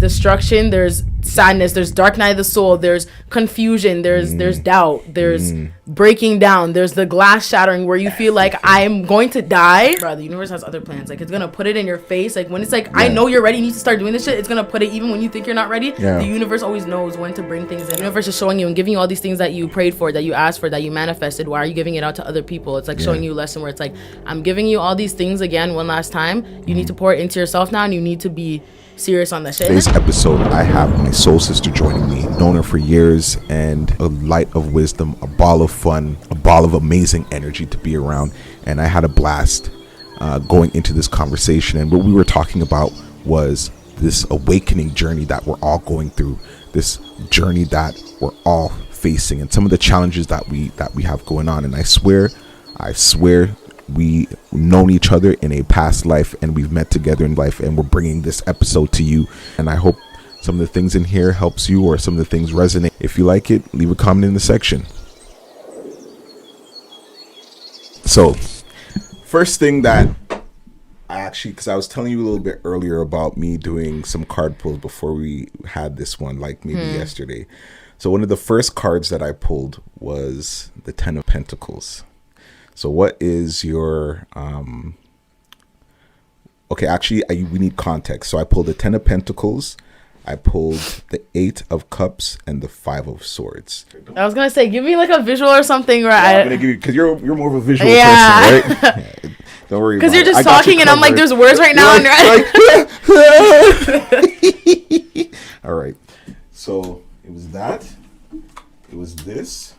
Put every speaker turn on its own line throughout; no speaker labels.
destruction, there's sadness, there's dark night of the soul, there's confusion, there's doubt, there's breaking down, there's the glass shattering where you feel like I'm going to die. Bro, the universe has other plans. Like, it's gonna put it in your face. Like, when it's like, I know you're ready, you need to start doing this shit, it's gonna put it even when you think you're not ready. The universe always knows when to bring things in. The universe is showing you and giving you all these things that you prayed for, that you asked for, that you manifested. Why are you giving it out to other people? It's like showing you a lesson where it's like, I'm giving you all these things again one last time. You need to pour it into yourself now, and you need to be serious on that shit.
Today's episode, I have my soul sister joining me. Known her for years, and a light of wisdom, a ball of fun, a ball of amazing energy to be around. And I had a blast going into this conversation. And what we were talking about was this awakening journey that we're all going through, this journey that we're all facing, and some of the challenges that we have going on. And I swear we've known each other in a past life, and we've met together in life, and we're bringing this episode to you. And I hope some of the things in here helps you, or some of the things resonate. If you like it, leave a comment in the section. So first thing that I actually, because I was telling you a little bit earlier about me doing some card pulls before we had this one, like maybe yesterday. So one of the first cards that I pulled was the 10 of Pentacles. So what is your okay, actually we need context. So I pulled the 10 of Pentacles, I pulled the 8 of Cups, and the 5 of Swords.
I was gonna say, give me like a visual or something, right?
I'm gonna give you, because you're more of a visual person, right? Yeah. Don't worry,
because you're just talking and I'm like, there's words right now.
Like, all right, so it was that, it was this,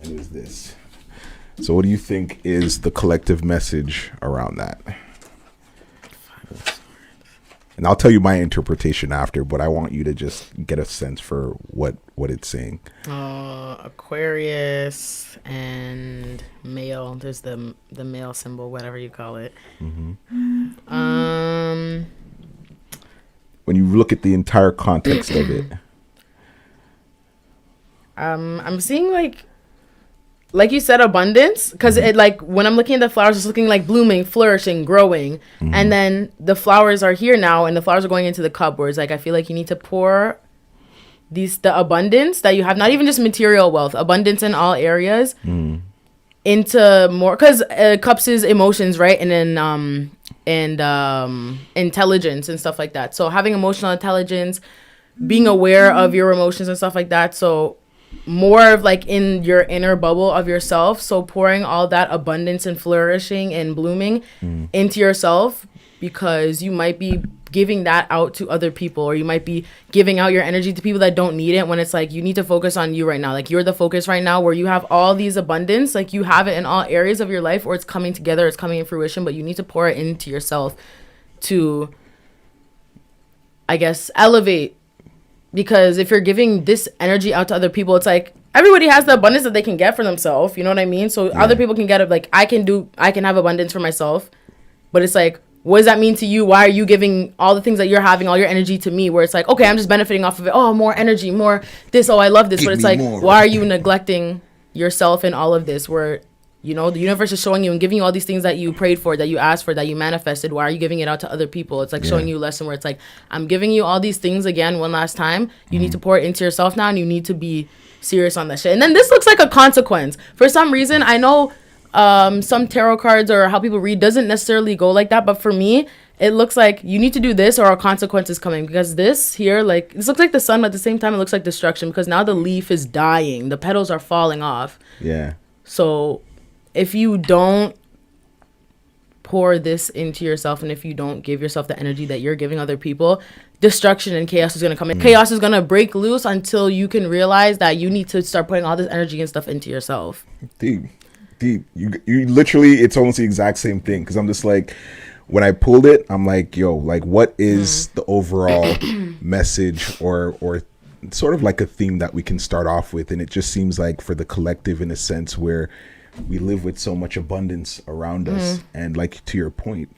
and it was this. So what do you think is the collective message around that? And I'll tell you my interpretation after, but I want you to just get a sense for what it's saying.
Aquarius and male. There's the male symbol, whatever you call it.
When you look at the entire context of it,
I'm seeing like you said, abundance, because it, like, when I'm looking at the flowers, it's looking like blooming, flourishing, growing, and then the flowers are here now, and the flowers are going into the cup, where it's like, I feel like you need to pour the abundance that you have, not even just material wealth, abundance in all areas, into more, because cups is emotions, right? And then intelligence and stuff like that. So having emotional intelligence, being aware of your emotions and stuff like that. So more of like in your inner bubble of yourself. So pouring all that abundance and flourishing and blooming into yourself, because you might be giving that out to other people, or you might be giving out your energy to people that don't need it, when it's like, you need to focus on you right now. Like, you're the focus right now, where you have all these abundance, like you have it in all areas of your life, or it's coming together, it's coming in fruition, but you need to pour it into yourself to, I guess, elevate. Because if you're giving this energy out to other people, it's like, everybody has the abundance that they can get for themselves. You know what I mean? So other people can get it. Like, I can have abundance for myself. But it's like, what does that mean to you? Why are you giving all the things that you're having, all your energy to me? Where it's like, okay, I'm just benefiting off of it. Oh, more energy, more this. Oh, I love this. But it's like, why are you neglecting yourself in all of this? Where, you know, the universe is showing you and giving you all these things that you prayed for, that you asked for, that you manifested. Why are you giving it out to other people? It's like showing you a lesson where it's like, I'm giving you all these things again one last time. You need to pour it into yourself now, and you need to be serious on that shit. And then this looks like a consequence. For some reason, I know some tarot cards or how people read doesn't necessarily go like that. But for me, it looks like you need to do this or a consequence is coming. Because this here, like, this looks like the sun, but at the same time, it looks like destruction. Because now the leaf is dying. The petals are falling off.
yeah.
So if you don't pour this into yourself, and if you don't give yourself the energy that you're giving other people, destruction and chaos is going to come in. Chaos is going to break loose until you can realize that you need to start putting all this energy and stuff into yourself.
Deep. You literally, it's almost the exact same thing. Because I'm just like, when I pulled it, I'm like, yo, like, what is the overall message or sort of like a theme that we can start off with? And it just seems like for the collective, in a sense, where we live with so much abundance around us, and like, to your point,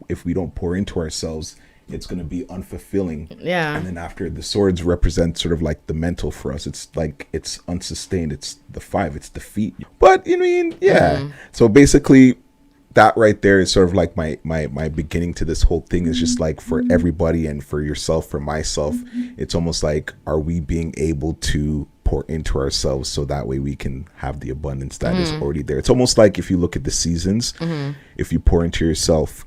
if we don't pour into ourselves, it's going to be unfulfilling.
Yeah.
And then after, the swords represent sort of like the mental for us. It's like, it's unsustained. It's the 5, it's defeat. But I mean, yeah. So basically, that right there is sort of like my beginning to this whole thing. Is just like, for everybody and for yourself, for myself, it's almost like, are we being able to pour into ourselves so that way we can have the abundance that is already there? It's almost like, if you look at the seasons, if you pour into yourself,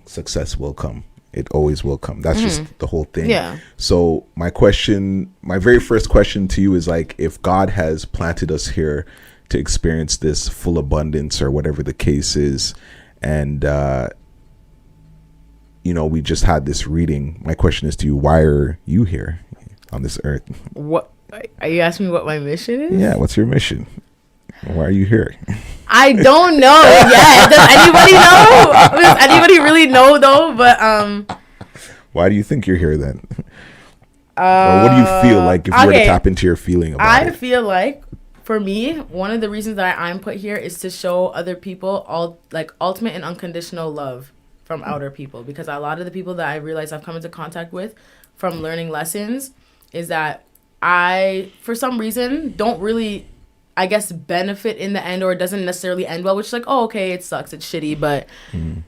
success will come. It always will come. That's just the whole thing.
Yeah.
So my very first question to you is like, if God has planted us here to experience this full abundance or whatever the case is, and we just had this reading, my question is to you, why are you here on this earth?
What are you asking me? What my mission is?
Yeah, what's your mission? Why are you here?
I don't know yet. Does anybody know? Does anybody really know though? But
why do you think you're here then? Or what do you feel like, if you were to tap into your feeling about it?
I feel like, for me, one of the reasons that I'm put here is to show other people ultimate and unconditional love from outer people. Because a lot of the people that I realize I've come into contact with from learning lessons is that I, for some reason, don't really, I guess, benefit in the end, or it doesn't necessarily end well, which is like, oh, okay, it sucks, it's shitty. But in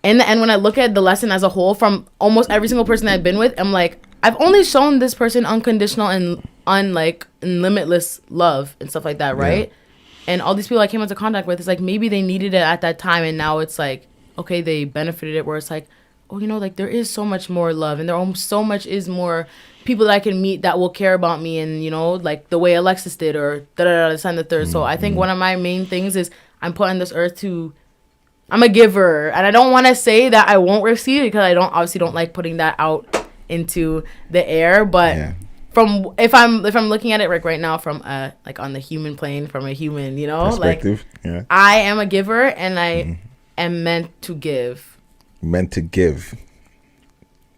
the end, when I look at the lesson as a whole from almost every single person I've been with, I'm like, I've only shown this person unconditional and limitless love and stuff like that, right? Yeah. And all these people I came into contact with, it's like, maybe they needed it at that time, and now it's like, okay, they benefited it, where it's like, oh, like, there is so much more love, and there so much is more people that I can meet that will care about me, and like the way Alexis did, or this and the third. So I think one of my main things is, I'm put on this earth I'm a giver, and I don't want to say that I won't receive, because I obviously don't like putting that out into the air, but from if I'm looking at it right now from like on the human plane, from a human,
perspective,
like I am a giver, and I am meant to give.
Meant to give.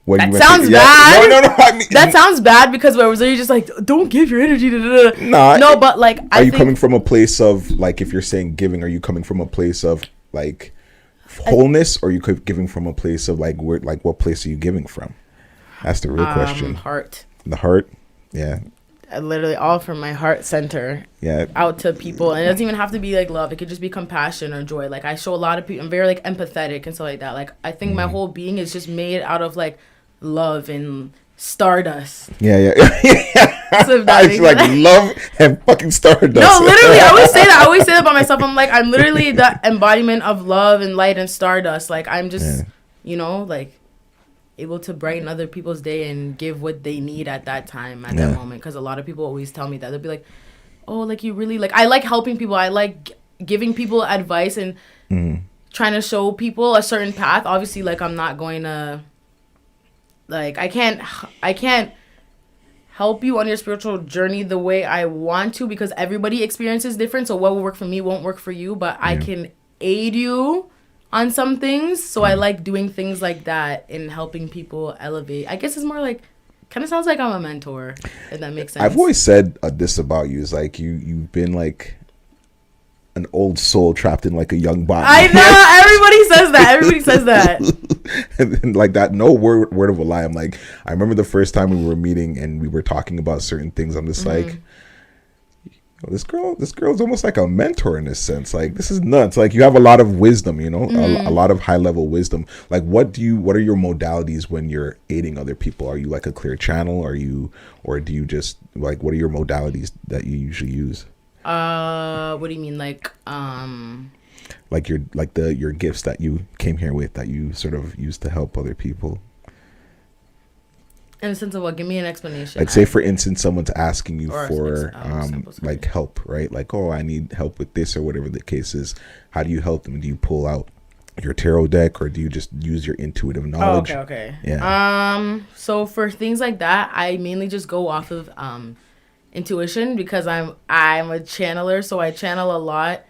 That sounds bad. No. I mean, that sounds bad, because where was you just like, don't give your energy to no, but like,
are you coming from a place of, like, if you're saying giving, are you coming from a place of like wholeness, or are you giving from a place of like, where, like, what place are you giving from? That's the real question.
Heart.
The heart. Yeah.
Literally all from my heart center. Yeah. Out to people, and it doesn't even have to be like love. It could just be compassion or joy. Like, I show a lot of people. I'm very like empathetic and stuff like that. Like, I think my whole being is just made out of like love and stardust.
Yeah. So it's like love and fucking stardust.
No, literally, I always say that about myself. I'm like, I'm literally the embodiment of love and light and stardust. Like, I'm just, like, able to brighten other people's day and give what they need at that time, at that moment. Because a lot of people always tell me that. They'll be like, oh, like, you really, like, I like helping people. I like giving people advice and trying to show people a certain path. Obviously, like, I'm not going to, like, I can't help you on your spiritual journey the way I want to, because everybody experiences different. So what will work for me won't work for you, but I can aid you on some things. So I like doing things like that and helping people elevate. I guess it's more like, kind of sounds like I'm a mentor, if that makes sense.
I've always said this about you, is like, you've been like an old soul trapped in like a young body.
I know, everybody says that.
And then, like, that, no word of a lie. I'm like, I remember the first time we were meeting and we were talking about certain things. I'm just like, this girl's almost like a mentor in this sense. Like, this is nuts. Like, you have a lot of wisdom, a lot of high level wisdom. Like, what are your modalities when you're aiding other people? Are you like a clear channel? Or do you just, like, what are your modalities that you usually use?
What do you mean?
Like your gifts that you came here with, that you sort of use to help other people.
In the sense of what? Give me an explanation.
Like, say for instance, someone's asking you for like help, right? Like, oh, I need help with this, or whatever the case is. How do you help them? Do you pull out your tarot deck, or do you just use your intuitive knowledge?
Oh, okay. Yeah. So for things like that, I mainly just go off of intuition, because I'm a channeler, so I channel a lot.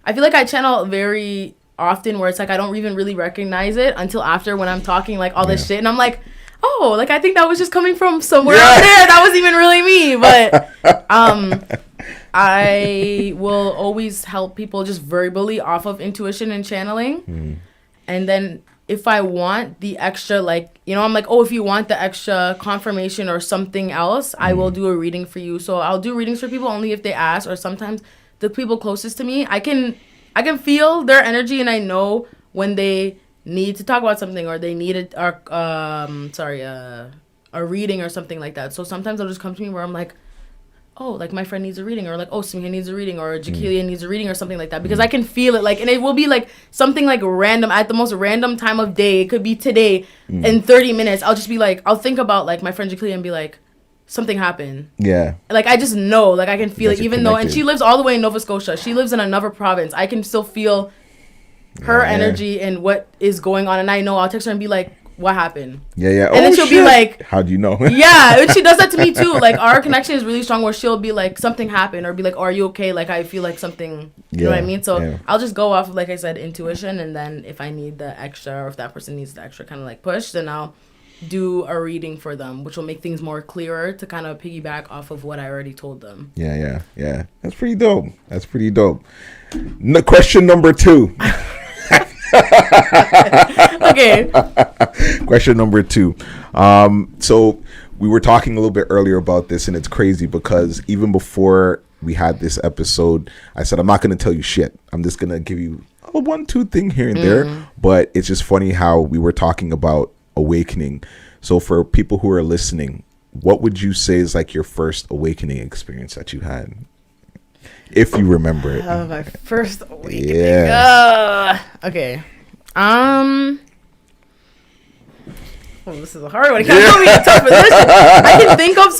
I feel like I channel very often, where it's like I don't even really recognize it until after, when I'm talking like all this shit, and I'm like, oh, like, I think that was just coming from somewhere out there. That wasn't even really me. But I will always help people just verbally off of intuition and channeling. And then if I want the extra, like, I'm like, oh, if you want the extra confirmation or something else, I will do a reading for you. So I'll do readings for people only if they ask, or sometimes the people closest to me, I can I can feel their energy, and I know when they need to talk about something, or they need a reading or something like that. So sometimes they'll just come to me where I'm like, oh, like my friend needs a reading, or like, oh, Smiha needs a reading, or Jakelia needs a reading, or something like that, because I can feel it, like, and it will be like something like random at the most random time of day. It could be today in 30 minutes. I'll just be like, I'll think about like my friend Jakelia and be like, something happened.
Yeah.
Like I just know, like I can feel it, even
connected.
though, and she lives all the way in Nova Scotia. She lives in another province. I can still feel her energy and what is going on, and I know I'll text her and be like, what happened?
Yeah.
And then she'll be like,
how do you know?
Yeah, and she does that to me too. Like our connection is really strong, where she'll be like, something happened, or be like, oh, are you okay? Like I feel like something, you know what I mean? So I'll just go off of, like I said, intuition, and then if I need the extra, or if that person needs the extra kind of like push, then I'll do a reading for them, which will make things more clearer to kind of piggyback off of what I already told them.
Yeah. That's pretty dope. Question number 2.
Okay.
Question number 2. So we were talking a little bit earlier about this, and it's crazy because even before we had this episode, I said, I'm not going to tell you shit. I'm just going to give you a 1-2 thing here and there. But it's just funny how we were talking about awakening. So for people who are listening, what would you say is like your first awakening experience that you had? If you remember it.
My first awakening.
Yeah.
Okay. Oh, this is a hard one. I can't tell me a tough position. I can think of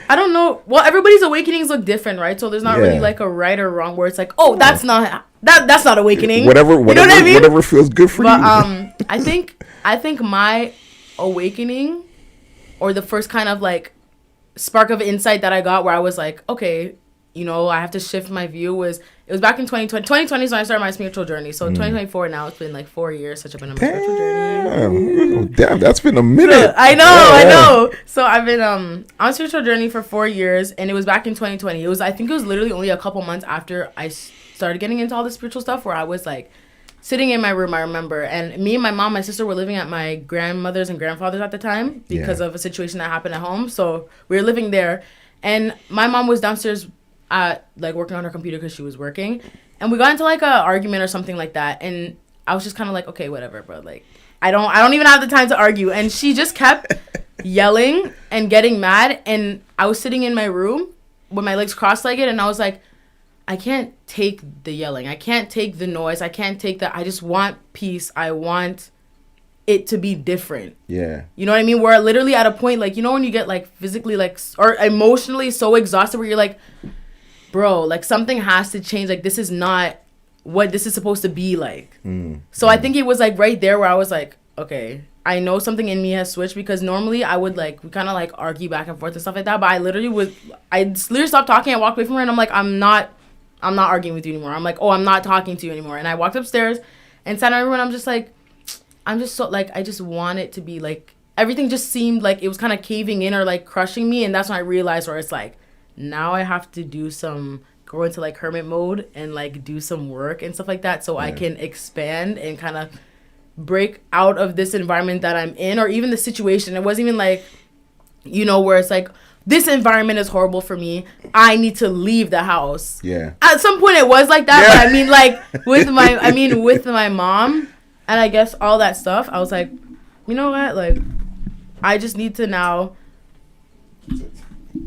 I don't know. Well, everybody's awakenings look different, right? So there's not really like a right or wrong where it's like, oh, that's not awakening.
Whatever,
you know what I mean?
Whatever feels good for you.
I think my awakening, or the first kind of like spark of insight that I got, where I was like, okay, you know, I have to shift my view, it was back in 2020. 2020 is when I started my spiritual journey. So 2024 now, it's been like 4 years since I've been on my spiritual journey.
Damn, that's been a minute.
I know. So I've been on a spiritual journey for 4 years, and it was back in 2020. I think it was literally only a couple months after I started getting into all the spiritual stuff, where I was like sitting in my room, I remember, and me and my mom, my sister were living at my grandmother's and grandfather's at the time because of a situation that happened at home. So we were living there, and my mom was downstairs like working on her computer because she was working, and we got into like a argument or something like that, and I was just kind of like, okay, whatever, bro, like I don't even have the time to argue. And she just kept yelling and getting mad, and I was sitting in my room with my legs cross-legged, and I was like, I can't take the yelling, I can't take the noise, I can't take that. I just want peace. I want it to be different. Yeah. You know what I mean? We're literally at a point, like, you know, when you get like physically like or emotionally so exhausted, where you're like, bro, like something has to change. Like this is not what this is supposed to be like. So I think it was like right there where I was like, okay, I know something in me has switched, because normally I would like, we kind of like argue back and forth and stuff like that. But I literally stopped talking and walked away from her, and I'm like, I'm not arguing with you anymore. I'm like, oh, I'm not talking to you anymore. And I walked upstairs and sat in my room, and I'm just like, I'm just so like, I just want it to be like, everything just seemed like it was kind of caving in or like crushing me. And that's when I realized where it's like, now I have to go into like hermit mode and like do some work and stuff like that, so I can expand and kind of break out of this environment that I'm in, or even the situation. It wasn't even like, you know, where it's like, this environment is horrible for me, I need to leave the house. Yeah. At some point it was like that, but I mean like with my mom and I guess all that stuff, I was like, you know what, like I just need to now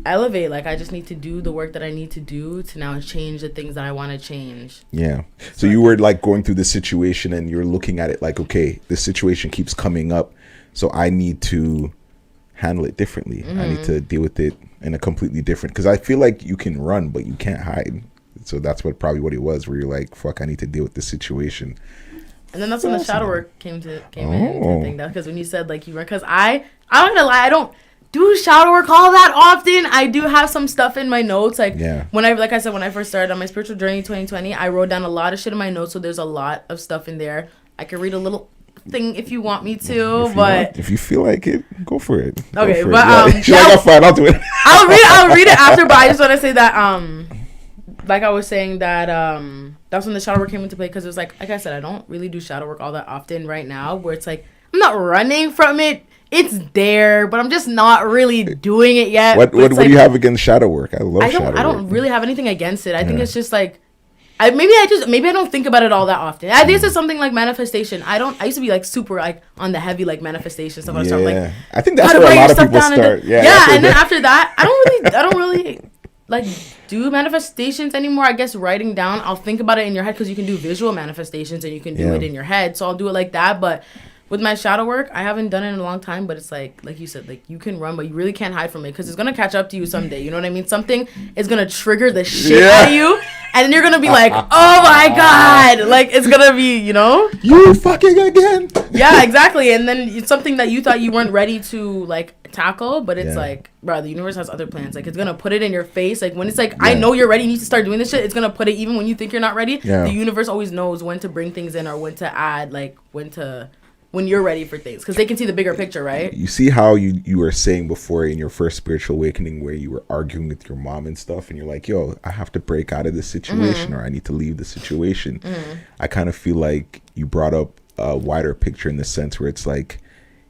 elevate. Like I just need to do the work that I need to do to now change the things that I want to change. Yeah.
So you were like going through this situation, and you're looking at it like, okay, this situation keeps coming up, so I need to handle it differently. I need to deal with it in a completely different, because I feel like you can run but you can't hide. So that's probably what it was, where you're like, fuck, I need to deal with this situation.
And then that's when the shadow work came in to think that, because when you said like you run, because I'm not gonna lie, I don't do shadow work all that often. I do have some stuff in my notes, like when I first started on my spiritual journey 2020, I wrote down a lot of shit in my notes, so there's a lot of stuff in there. I can read a little thing if you want me to,
if you feel like it, go for it.
Okay,
but
I'll do it. I'll read it after, but I just want to say that like I was saying that that's when the shadow work came into play, because it was like I said, I don't really do shadow work all that often right now, where it's like I'm not running from it. It's there, but I'm just not really doing it yet.
What do you have against shadow work? I love shadow work.
I don't really have anything against it. I think it's just like, maybe I don't think about it all that often. I think this is something like manifestation. I used to be like super like on the heavy like manifestation stuff.
Yeah.
Like,
I think that's where a lot of people start.
Yeah. And then after that, I don't really like do manifestations anymore. I guess writing down, I'll think about it in your head because you can do visual manifestations and you can do it in your head. So I'll do it like that. But with my shadow work, I haven't done it in a long time, but it's like you said, like you can run, but you really can't hide from it because it's gonna catch up to you someday. You know what I mean? Something is gonna trigger the shit out of you, and then you're gonna be like, "Oh my god!" Like it's gonna be,
you fucking again.
Yeah, exactly. And then it's something that you thought you weren't ready to like tackle, but it's like, bro, the universe has other plans. Like it's gonna put it in your face. Like when it's like, I know you're ready, you need to start doing this shit. It's gonna put it even when you think you're not ready. The universe always knows when to bring things in or when to add, like when you're ready for things, because they can see the bigger picture, right?
You see how you were saying before in your first spiritual awakening where you were arguing with your mom and stuff, and you're like, yo, I have to break out of this situation or I need to leave the situation. I kind of feel like you brought up a wider picture in the sense where it's like,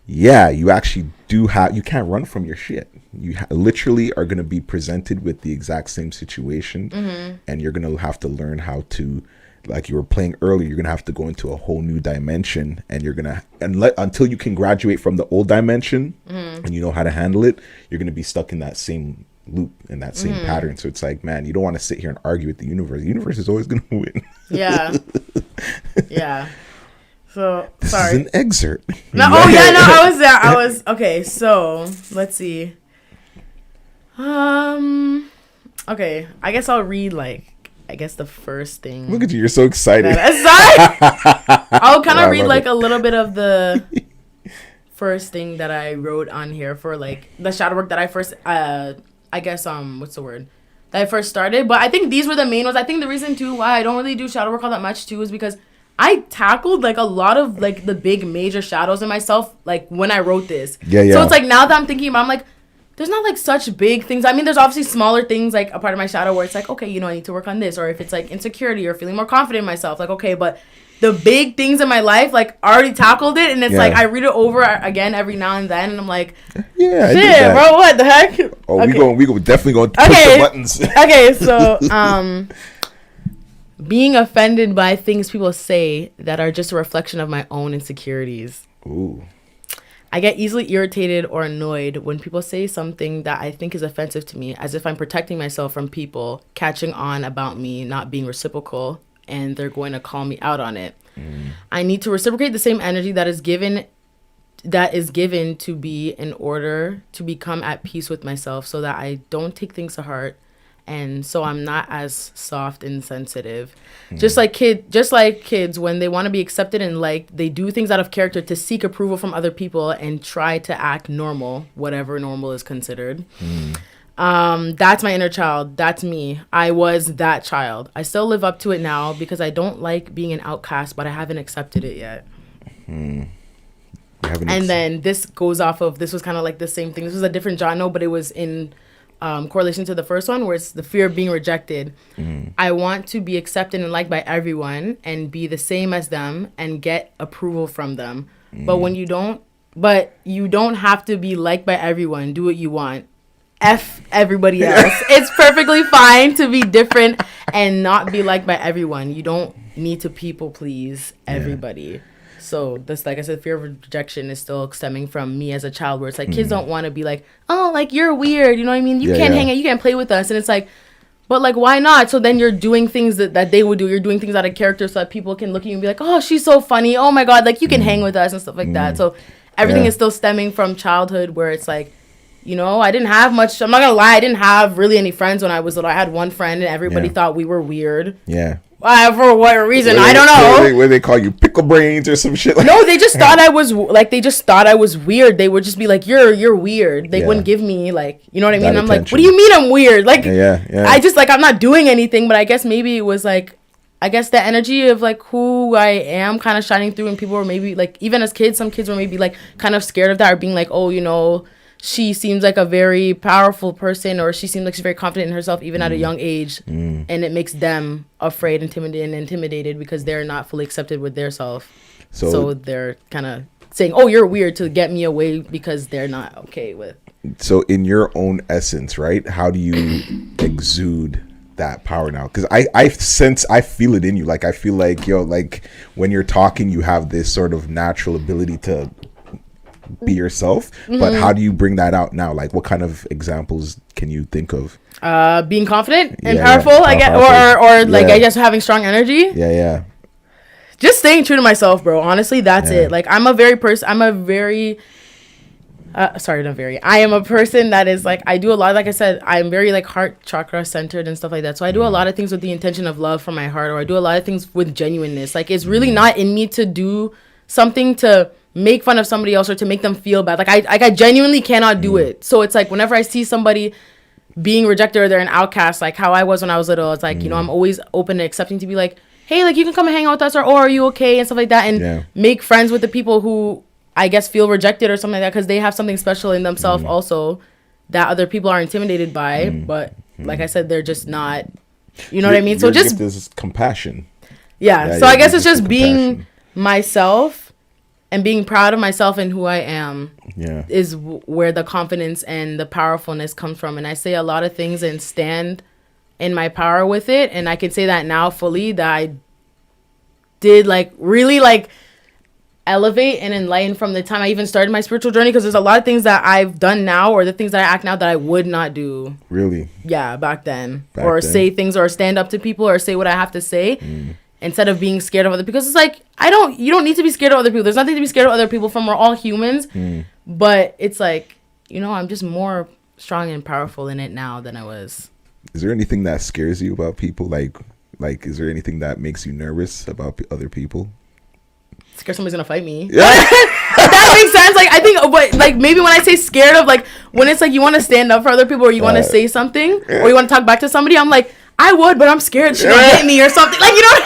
yeah, you actually you can't run from your shit. You literally are going to be presented with the exact same situation, and you're going to have to learn how to, like you were playing earlier, you're gonna have to go into a whole new dimension, and you're gonna until you can graduate from the old dimension and you know how to handle it, you're gonna be stuck in that same loop and that same pattern. So it's like, man, you don't want to sit here and argue with the universe. The universe is always gonna win. Yeah.
So
this
sorry.
is an excerpt.
No, I was there. I was okay. So let's see. Okay, I guess I'll read the first thing.
Look at you, you're so excited.
I'll kind of read like a little bit of the first thing that I wrote on here for like the shadow work that I first what's the word? That I first started. But I think these were the main ones. I think the reason too why I don't really do shadow work all that much too is because I tackled like a lot of like the big major shadows in myself like when I wrote this. Yeah. So it's like now that I'm thinking about it, I'm like, there's not like such big things. I mean, there's obviously smaller things like a part of my shadow where it's like, okay, I need to work on this. Or if it's like insecurity or feeling more confident in myself, like, okay, but the big things in my life, like I already tackled it. And it's like, I read it over again every now and then. And I'm like, shit, bro, what the heck?
Oh, okay. we definitely going to push the buttons.
Okay, so being offended by things people say that are just a reflection of my own insecurities.
Ooh.
I get easily irritated or annoyed when people say something that I think is offensive to me, as if I'm protecting myself from people catching on about me not being reciprocal, and they're going to call me out on it. I need to reciprocate the same energy that is given to be in order to become at peace with myself, so that I don't take things to heart, and so I'm not as soft and sensitive. Just like kids, when they want to be accepted and liked, they do things out of character to seek approval from other people and try to act normal, whatever normal is considered. That's my inner child. That's me. I was that child. I still live up to it now because I don't like being an outcast, but I haven't accepted it yet. Then this goes off of, this was kind of like the same thing. This was a different genre, but it was in correlation to the first one, where it's the fear of being rejected. I want to be accepted and liked by everyone and be the same as them and get approval from them. But you don't have to be liked by everyone. Do what you want. F everybody else. It's perfectly fine to be different and not be liked by everyone. You don't need to people please everybody. So this, like I said, fear of rejection is still stemming from me as a child, where it's like kids don't want to be like, oh, like you're weird, you know what I mean? You can't hang out, you can't play with us. And it's like, but like, why not? So then you're doing things that they would do. You're doing things out of character so that people can look at you and be like, oh, she's so funny. Oh my God, like you can hang with us and stuff like that. So everything is still stemming from childhood, where it's like, I didn't have much. I'm not going to lie. I didn't have really any friends when I was little. I had one friend and everybody thought we were weird. Yeah. For what reason? I don't know.
Where they call you pickle brains or some shit.
No, they just thought I was weird. They would just be like, you're weird. They wouldn't give me like, you know what I mean? And I'm like, what do you mean I'm weird? Like, I just like, I'm not doing anything, but I guess maybe it was like, the energy of like who I am kind of shining through, and people were maybe like, even as kids, some kids were maybe like kind of scared of that, or being like, oh, she seems like a very powerful person, or she seems like she's very confident in herself even at a young age, and it makes them afraid, intimidated because they're not fully accepted with their self. So they're kind of saying, oh, you're weird, to get me away because they're not okay with.
So in your own essence, right, how do you exude that power now? Because I feel it in you. Like I feel like, yo, like when you're talking, you have this sort of natural ability to be yourself. But how do you bring that out now? Like what kind of examples can you think of?
Being confident and powerful, I guess, or like I guess having strong energy.
Yeah.
Just staying true to myself, bro. Honestly, that's it. Like I am a person that is like, I do a lot, like I said, I'm very like heart chakra centered and stuff like that. So I do a lot of things with the intention of love from my heart, or I do a lot of things with genuineness. Like it's really not in me to do something to make fun of somebody else or to make them feel bad. Like I genuinely cannot do it. So it's like whenever I see somebody being rejected or they're an outcast, like how I was when I was little, it's like, you know, I'm always open to accepting to be like, hey, like you can come and hang out with us, or oh, are you okay, and stuff like that, and make friends with the people who I guess feel rejected or something like that, because they have something special in themselves also that other people are intimidated by. But like I said, they're just not, you know what I mean? So just
this compassion.
Yeah. So I guess it's just being myself and being proud of myself and who I am.
Yeah.
Is where the confidence and the powerfulness comes from. And I say a lot of things and stand in my power with it. And I can say that now fully, that I did like really like elevate and enlighten from the time I even started my spiritual journey, because there's a lot of things that I've done now, or the things that I act now, that I would not do back then, say things or stand up to people or say what I have to say instead of being scared of other people. Because it's like, you don't need to be scared of other people. There's nothing to be scared of other people from. We're all humans. But it's like, you know, I'm just more strong and powerful in it now than I was.
Is there anything that scares you about people? Like is there anything that makes you nervous about other people?
Scared somebody's gonna fight me. Yeah. That makes sense. Like I think, but like maybe when I say scared of, like when it's like you want to stand up for other people, or you want to say something, or you want to talk back to somebody, I'm like, I would, but I'm scared she'll hit me or something. Like, you know,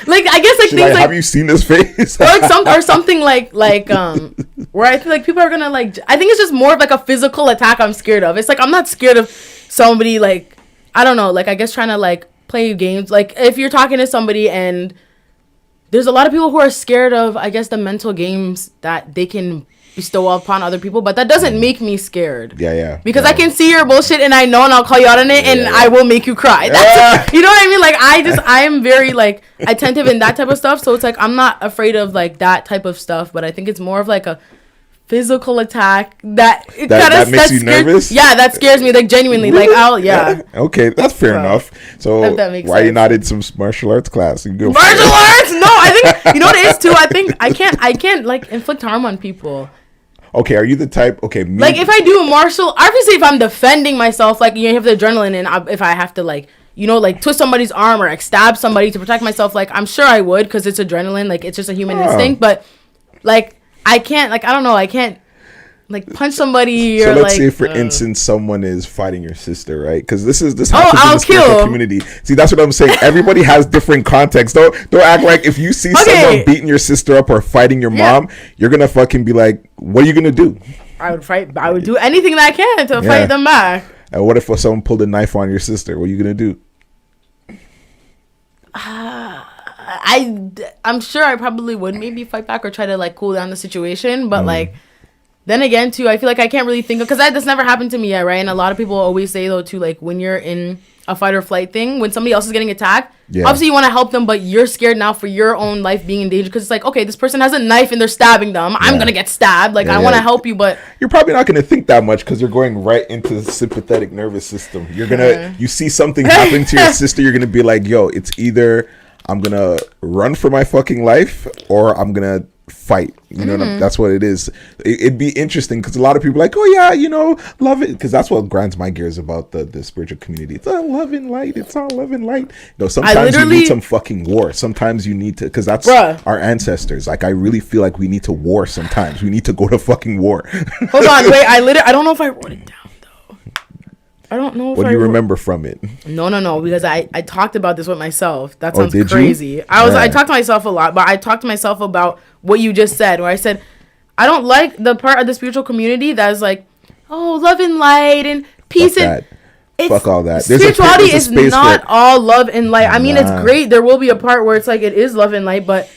like I guess like things like,
have you seen this face?
or like something like where I feel like people are gonna like. I think it's just more of like a physical attack I'm scared of. It's like I'm not scared of somebody, like I don't know, like I guess trying to like play games. Like if you're talking to somebody and there's a lot of people who are scared of, I guess, the mental games that they can bestow upon other people, but that doesn't make me scared.
Yeah.
Because I can see your bullshit and I know, and I'll call you out on it, and I will make you cry. That's you know what I mean? Like I am very like attentive in that type of stuff. So it's like I'm not afraid of like that type of stuff, but I think it's more of like a physical attack that
makes you nervous.
Yeah, that scares me, like genuinely. Like
okay, that's fair enough. So why are you not in some martial arts class?
Martial arts? No, I think you know what it is too. I think I can't like inflict harm on people.
Okay, are you the type? Okay,
like if I do a martial, obviously if I'm defending myself, like you have the adrenaline, and if I have to like, you know, like twist somebody's arm or like stab somebody to protect myself, like I'm sure I would, because it's adrenaline, like it's just a human instinct. But like I can't, like I don't know, I can't like punch somebody.
So
or
let's
like,
say, for instance, someone is fighting your sister, right? Because this happens in the
kill
spiritual community. See, that's what I'm saying. Everybody has different contexts. Don't act like if you see someone beating your sister up or fighting your mom, you're gonna fucking be like, what are you gonna do?
I would fight. I would do anything that I can to fight them back.
And what if someone pulled a knife on your sister? What are you gonna do?
I'm sure I probably would maybe fight back or try to like cool down the situation, but like then again too, I feel like I can't really think of, because that's never happened to me yet, right? And a lot of people always say though too, like when you're in a fight or flight thing, when somebody else is getting attacked, obviously you want to help them, but you're scared now for your own life being in danger, because it's like, okay, this person has a knife and they're stabbing them, I'm gonna get stabbed, like I want to help you, but
you're probably not gonna think that much because you're going right into the sympathetic nervous system. You're gonna you see something happening to your sister, you're gonna be like, yo, it's either I'm gonna run for my fucking life or I'm gonna fight. You know, that's what it is. It'd be interesting because a lot of people are like, oh yeah, you know, love it, because that's what grinds my gears about the spiritual community. It's all love and light. It's all love and light. No, sometimes you need some fucking war. Sometimes you need to, because that's our ancestors. Like I really feel like we need to war sometimes. We need to go to fucking war.
Hold on, wait. I don't know if I wrote it down. I don't know.
What do you remember from it?
No, because I talked about this with myself. That sounds crazy. I talked to myself a lot, but I talked to myself about what you just said, where I said, I don't like the part of the spiritual community that is like, oh, love and light and peace.
Fuck all that.
Spirituality is not all love and light. I mean, it's great. There will be a part where it's like it is love and light, but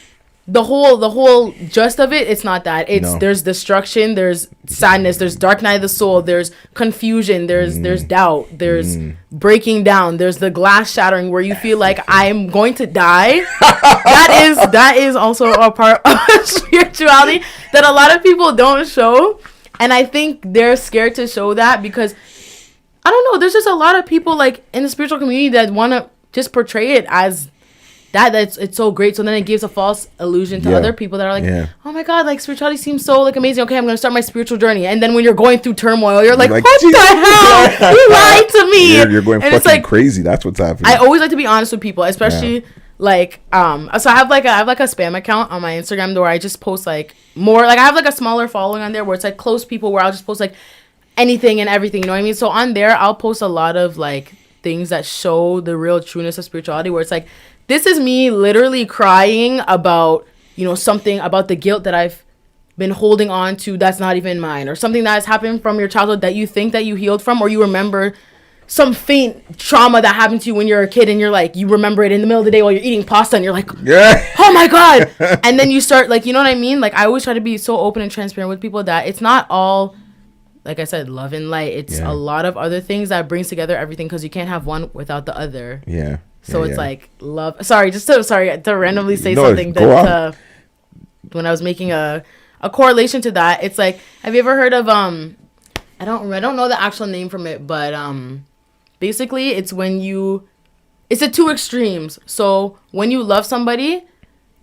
the whole gist of it, it's not that. It's there's destruction, there's sadness, there's dark night of the soul, there's confusion, there's doubt, there's breaking down, there's the glass shattering where you feel like I'm going to die. that is also a part of spirituality that a lot of people don't show, and I think they're scared to show that because I don't know, there's just a lot of people like in the spiritual community that want to just portray it as it's so great, so then it gives a false illusion to other people that are like, oh my god, like spirituality seems so like amazing, okay, I'm gonna start my spiritual journey, and then when you're going through turmoil, you're like what the hell, you lied to me,
you're going and fucking crazy. That's what's happening.
I always like to be honest with people, especially like so I have like a spam account on my Instagram where I just post like more, like I have like a smaller following on there where it's like close people where I'll just post like anything and everything, you know what I mean? So on there I'll post a lot of like things that show the real trueness of spirituality, where it's like, this is me literally crying about, you know, something about the guilt that I've been holding on to that's not even mine, or something that has happened from your childhood that you think that you healed from, or you remember some faint trauma that happened to you when you're a kid and you're like, you remember it in the middle of the day while you're eating pasta and you're like, oh my god. And then you start like, you know what I mean? Like I always try to be so open and transparent with people that it's not all, like I said, love and light. It's a lot of other things that brings together everything, because you can't have one without the other. Yeah. So it's like love. Sorry to randomly say something that when I was making a correlation to that, it's like, have you ever heard of I don't know the actual name from it, but basically it's it's the two extremes. So when you love somebody,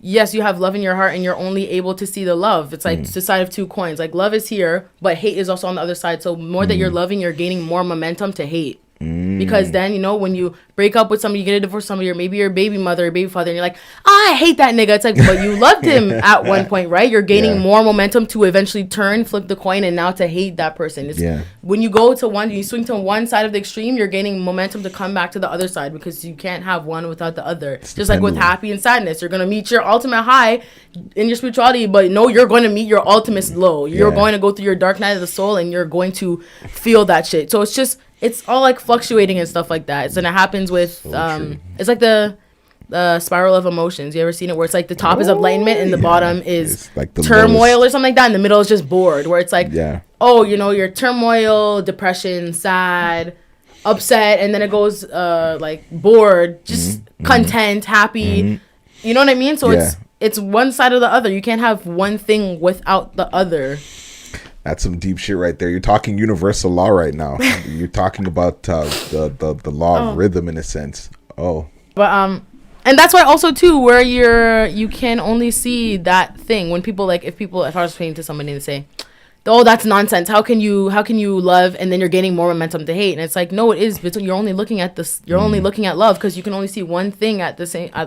yes, you have love in your heart and you're only able to see the love. It's like the side of two coins. Like love is here, but hate is also on the other side. So more that you're loving, you're gaining more momentum to hate. Because then, you know, when you break up with somebody, you get a divorce from somebody, or maybe your baby mother or baby father, and you're like, I hate that nigga. It's like, but you loved him at one point, right? You're gaining more momentum to eventually flip the coin, and now to hate that person. It's when you go to you swing to one side of the extreme, you're gaining momentum to come back to the other side, because you can't have one without the other. It's just like with happy and sadness, you're gonna meet your ultimate high in your spirituality, but no, you're going to meet your ultimate low. You're going to go through your dark night of the soul, and you're going to feel that shit. So it's all like fluctuating and stuff like that. So, and it happens with it's like the spiral of emotions. You ever seen it, where it's like the top is enlightenment and the bottom is like the turmoil or something like that, and the middle is just bored, where it's like, oh, you know, your turmoil, depression, sad, upset, and then it goes like bored, just content, happy. You know what I mean? So it's one side or the other. You can't have one thing without the other.
That's some deep shit right there. You're talking universal law right now. You're talking about the law of rhythm in a sense. Oh. But
and that's why also too, where you can only see that thing when people like, if I was saying to somebody and say, oh, that's nonsense. How can you love and then you're gaining more momentum to hate? And it's like, no, it is. But you're only looking at this. You're only looking at love, because you can only see one thing at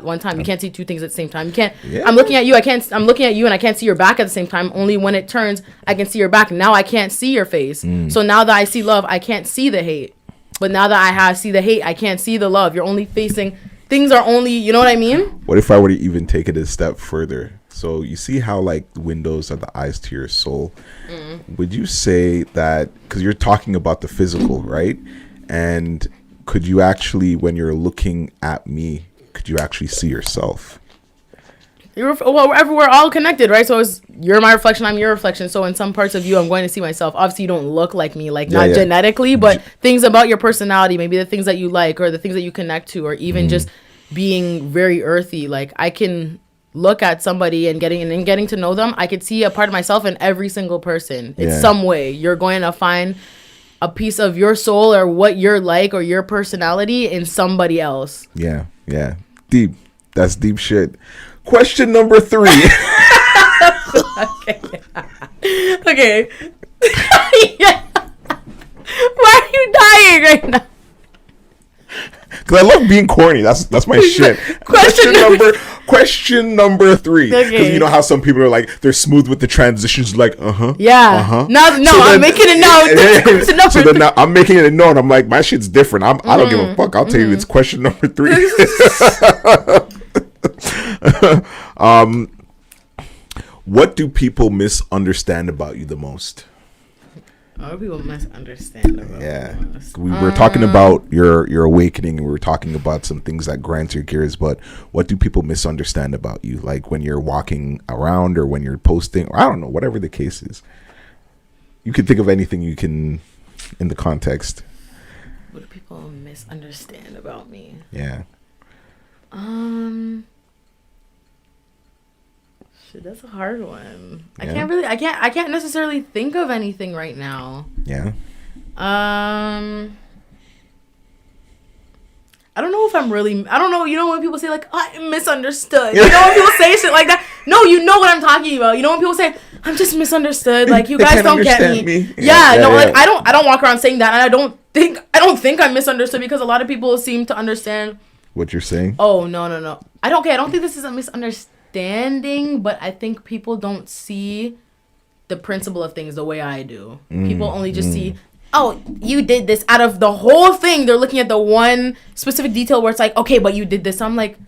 one time. You can't see two things at the same time. You can't. Yeah. I'm looking at you. I'm looking at you, and I can't see your back at the same time. Only when it turns, I can see your back. Now I can't see your face. So now that I see love, I can't see the hate. But now that I see the hate, I can't see the love. You're only facing. Things are only. You know what I mean?
What if I were to even take it a step further? So you see how like windows are the eyes to your soul. Would you say that, because you're talking about the physical, right? And could you actually, when you're looking at me, could you actually see yourself?
We're all connected, right? So you're my reflection, I'm your reflection. So in some parts of you, I'm going to see myself. Obviously, you don't look like me, like not genetically, but things about your personality, maybe the things that you like, or the things that you connect to, or even just being very earthy. Like I can look at somebody and getting to know them, I could see a part of myself in every single person. It's some way you're going to find a piece of your soul or what you're like or your personality in somebody else.
Yeah Deep. That's deep shit. Question number 3.
Okay. Why are you dying right now?
Because I love being corny. That's my shit. Question number 3. Because you know how some people are like, they're smooth with the transitions, like
yeah. No, so I'm making a note.
So then now I'm making it a note. I'm like, my shit's different. I don't give a fuck. I'll tell you, it's question number 3. What do people misunderstand about you the most?
What do people misunderstand about us?
We were talking about your awakening, and we were talking about some things that grind your gears, but what do people misunderstand about you? Like when you're walking around or when you're posting, or I don't know, whatever the case is. You can think of anything you can in the context.
What do people misunderstand about me?
Yeah.
Shit, that's a hard one.
Yeah.
I can't necessarily think of anything right now.
Yeah.
I don't know if I don't know, you know when people say like, oh, I'm misunderstood. You know when people say shit like that? No, you know what I'm talking about. You know when people say, I'm just misunderstood, like you guys don't get me. Like I don't walk around saying that, and I don't think I'm misunderstood, because a lot of people seem to understand
what you're saying.
Oh, no. I don't think this is a misunderstanding, but I think people don't see the principle of things the way I do. People only just see, oh, you did this. Out of the whole thing, they're looking at the one specific detail where it's like, okay, but you did this. I'm like,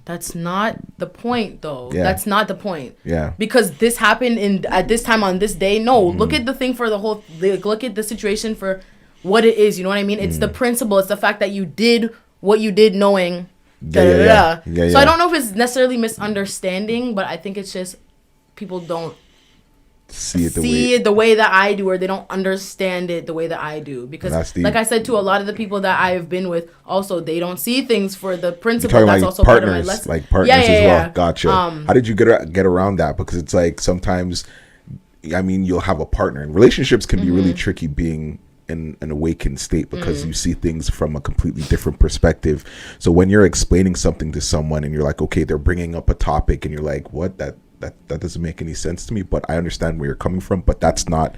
that's not the point, though. Yeah. That's not the point.
Yeah.
Because this happened at this time on this day. No, look at the thing for the whole. Look at the situation for what it is. You know what I mean? It's the principle. It's the fact that you did what you did, knowing. So I don't know if it's necessarily misunderstanding, but I think it's just people don't see it the way that I do, or they don't understand it the way that I do. Because like I said, to a lot of the people that I've been with, also they don't see things for the principle. That's also part of my lesson.
Like partners as well. Gotcha. How did you get around that? Because it's like sometimes, I mean, you'll have a partner, and relationships can be really tricky being in an awakened state, because you see things from a completely different perspective. So when you're explaining something to someone and you're like, okay, they're bringing up a topic and you're like, what, that doesn't make any sense to me, but I understand where you're coming from, but that's not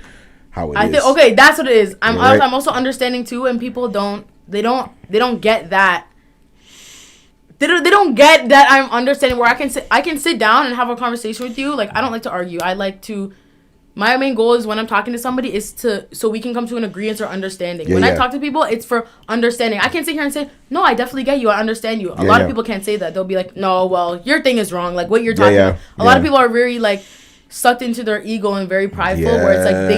how it is.
Okay, that's what it is. I'm also understanding too, and people don't get that. They don't get that I'm understanding, where I can sit down and have a conversation with you. Like, I don't like to argue. I like to. My main goal is when I'm talking to somebody is so we can come to an agreement or understanding. When I talk to people, it's for understanding. I can't sit here and say, no, I definitely get you. I understand you. A lot of people can't say that. They'll be like, no, well, your thing is wrong. Like what you're talking about. A lot of people are very like sucked into their ego and very prideful, where it's like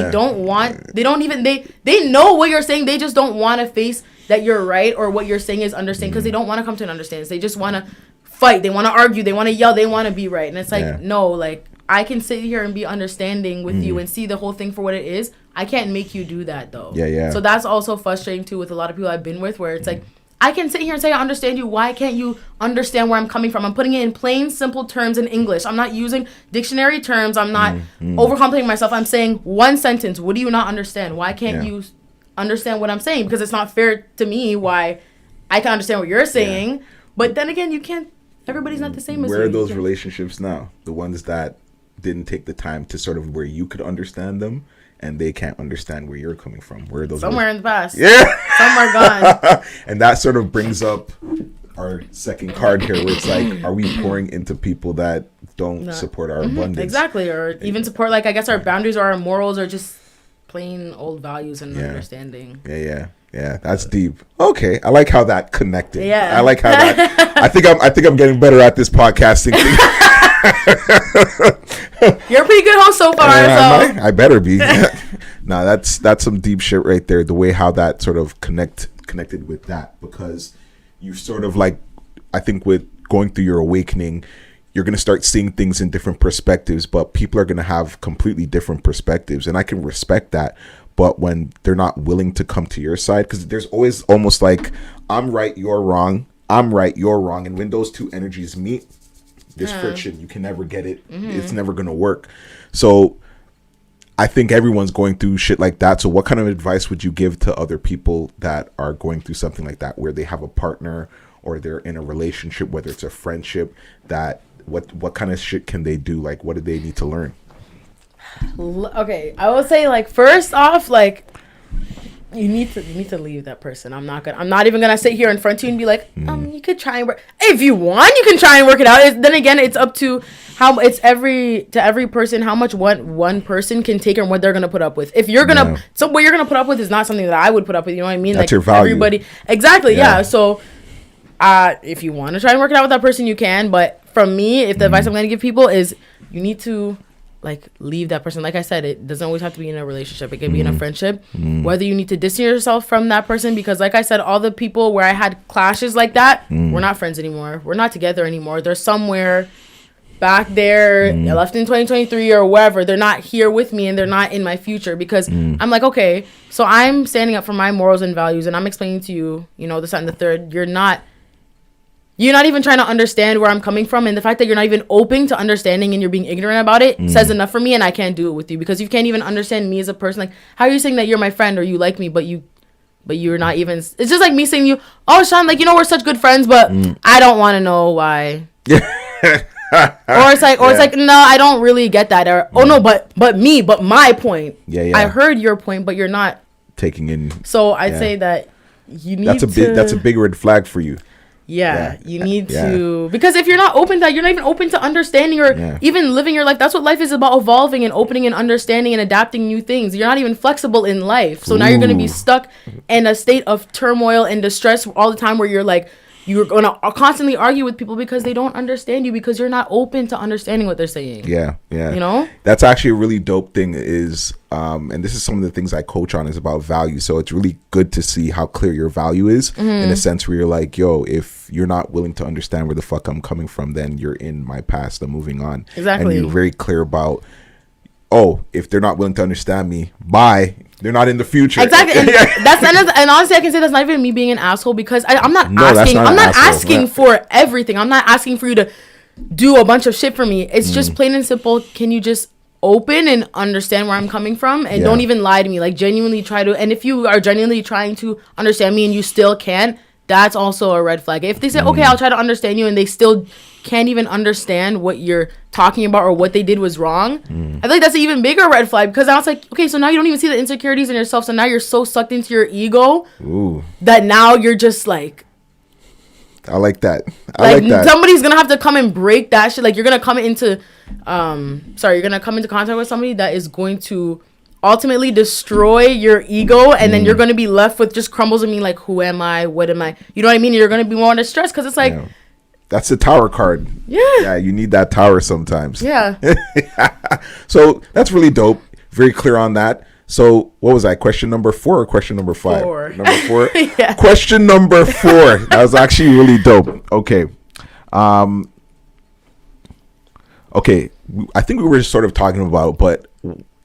they know what you're saying. They just don't want to face that you're right, or what you're saying is understanding, because they don't want to come to an understanding. They just want to fight. They want to argue. They want to yell. They want to be right. And it's like, no, like, I can sit here and be understanding with you and see the whole thing for what it is. I can't make you do that, though. So that's also frustrating, too, with a lot of people I've been with, where it's like, I can sit here and say I understand you. Why can't you understand where I'm coming from? I'm putting it in plain, simple terms in English. I'm not using dictionary terms. I'm not overcomplicating myself. I'm saying one sentence. What do you not understand? Why can't you understand what I'm saying? Because it's not fair to me why I can understand what you're saying. But then again, you can't. Everybody's not the same as you.
Where are those relationships now? The ones that didn't take the time to sort of where you could understand them, and they can't understand where you're coming from. Where are those?
Somewhere in the past.
Yeah.
Somewhere gone.
And that sort of brings up our second card here, where it's like, are we pouring into people that don't support our abundance?
Exactly. Or even support, like, I guess our boundaries or our morals, or just plain old values and understanding.
Yeah, that's deep. Okay, I like how that connected.
Yeah,
I like how that. I think I'm getting better at this podcasting thing.
You're a pretty good host so far.
I better be. Nah, that's some deep shit right there. The way how that sort of connected with that, because you sort of like, I think with going through your awakening, you're going to start seeing things in different perspectives, but people are going to have completely different perspectives, and I can respect that. But when they're not willing to come to your side, because there's always almost like, I'm right, you're wrong. I'm right, you're wrong. And when those two energies meet, there's friction. You can never get it. It's never going to work. So I think everyone's going through shit like that. So what kind of advice would you give to other people that are going through something like that, where they have a partner or they're in a relationship, whether it's a friendship, that what kind of shit can they do? Like, what do they need to learn?
Okay, I will say, like, first off, like, you need to leave that person. I'm not even gonna sit here in front of you and be like, you could try and work. If you want, you can try and work it out. Then again, it's up to every person how much one person can take and what they're gonna put up with. If you're gonna what you're gonna put up with is not something that I would put up with. You know what I mean?
That's
like,
your value.
Everybody, exactly. Yeah. So, if you want to try and work it out with that person, you can. But from me, if the advice I'm gonna give people is, you need to like leave that person. Like I said, it doesn't always have to be in a relationship. It can be in a friendship. Whether you need to distance yourself from that person, because like I said, all the people where I had clashes like that, we're not friends anymore. We're not together anymore. They're somewhere back there, left in 2023 or wherever. They're not here with me, and they're not in my future, because I'm like, okay, so I'm standing up for my morals and values, and I'm explaining to you, you know, this, that, and the third. You're not even trying to understand where I'm coming from, and the fact that you're not even open to understanding and you're being ignorant about it says enough for me, and I can't do it with you, because you can't even understand me as a person. Like, how are you saying that you're my friend or you like me, but you're not even? It's just like me saying to you, oh, Sean, like, you know, we're such good friends, but I don't want to know why. It's like, no, I don't really get that. Or, oh no, but my point.
Yeah.
I heard your point, but you're not
taking in.
So I'd say that you need
that's a big red flag for you.
Yeah, you need to, because if you're not open to that, you're not even open to understanding or even living your life. That's what life is about, evolving and opening and understanding and adapting new things. You're not even flexible in life. So now you're going to be stuck in a state of turmoil and distress all the time, where you're like, you're going to constantly argue with people because they don't understand you, because you're not open to understanding what they're saying. Yeah.
You
know?
That's actually a really dope thing is, and this is some of the things I coach on, is about value. So it's really good to see how clear your value is, in a sense where you're like, yo, if you're not willing to understand where the fuck I'm coming from, then you're in my past. I'm moving on.
Exactly.
And you're very clear about, oh, if they're not willing to understand me, bye. They're not in the future.
Exactly. And honestly, I can say that's not even me being an asshole, because I'm not asking for everything. I'm not asking for you to do a bunch of shit for me. It's just plain and simple. Can you just open and understand where I'm coming from, and don't even lie to me? Like, genuinely try to. And if you are genuinely trying to understand me and you still can't, that's also a red flag. If they say, okay, I'll try to understand you, and they still can't even understand what you're talking about or what they did was wrong, I feel like that's an even bigger red flag, because now it's like, okay, so now you don't even see the insecurities in yourself, so now you're so sucked into your ego that now you're just like,
I like that. I like that.
Somebody's gonna have to come and break that shit. Like, you're gonna come into contact with somebody that is going to ultimately destroy your ego, and then you're going to be left with just crumbles of me, like, who am I, what am I, you know what I mean? You're going to be more distressed, because it's like,
that's the tower card. Yeah, you need that tower sometimes.
Yeah.
So that's really dope. Very clear on that. So what was that, question number 4 or question number 5? Number 4. Yeah. Question number 4. That was actually really dope. Okay. Okay, I think we were just sort of talking about, but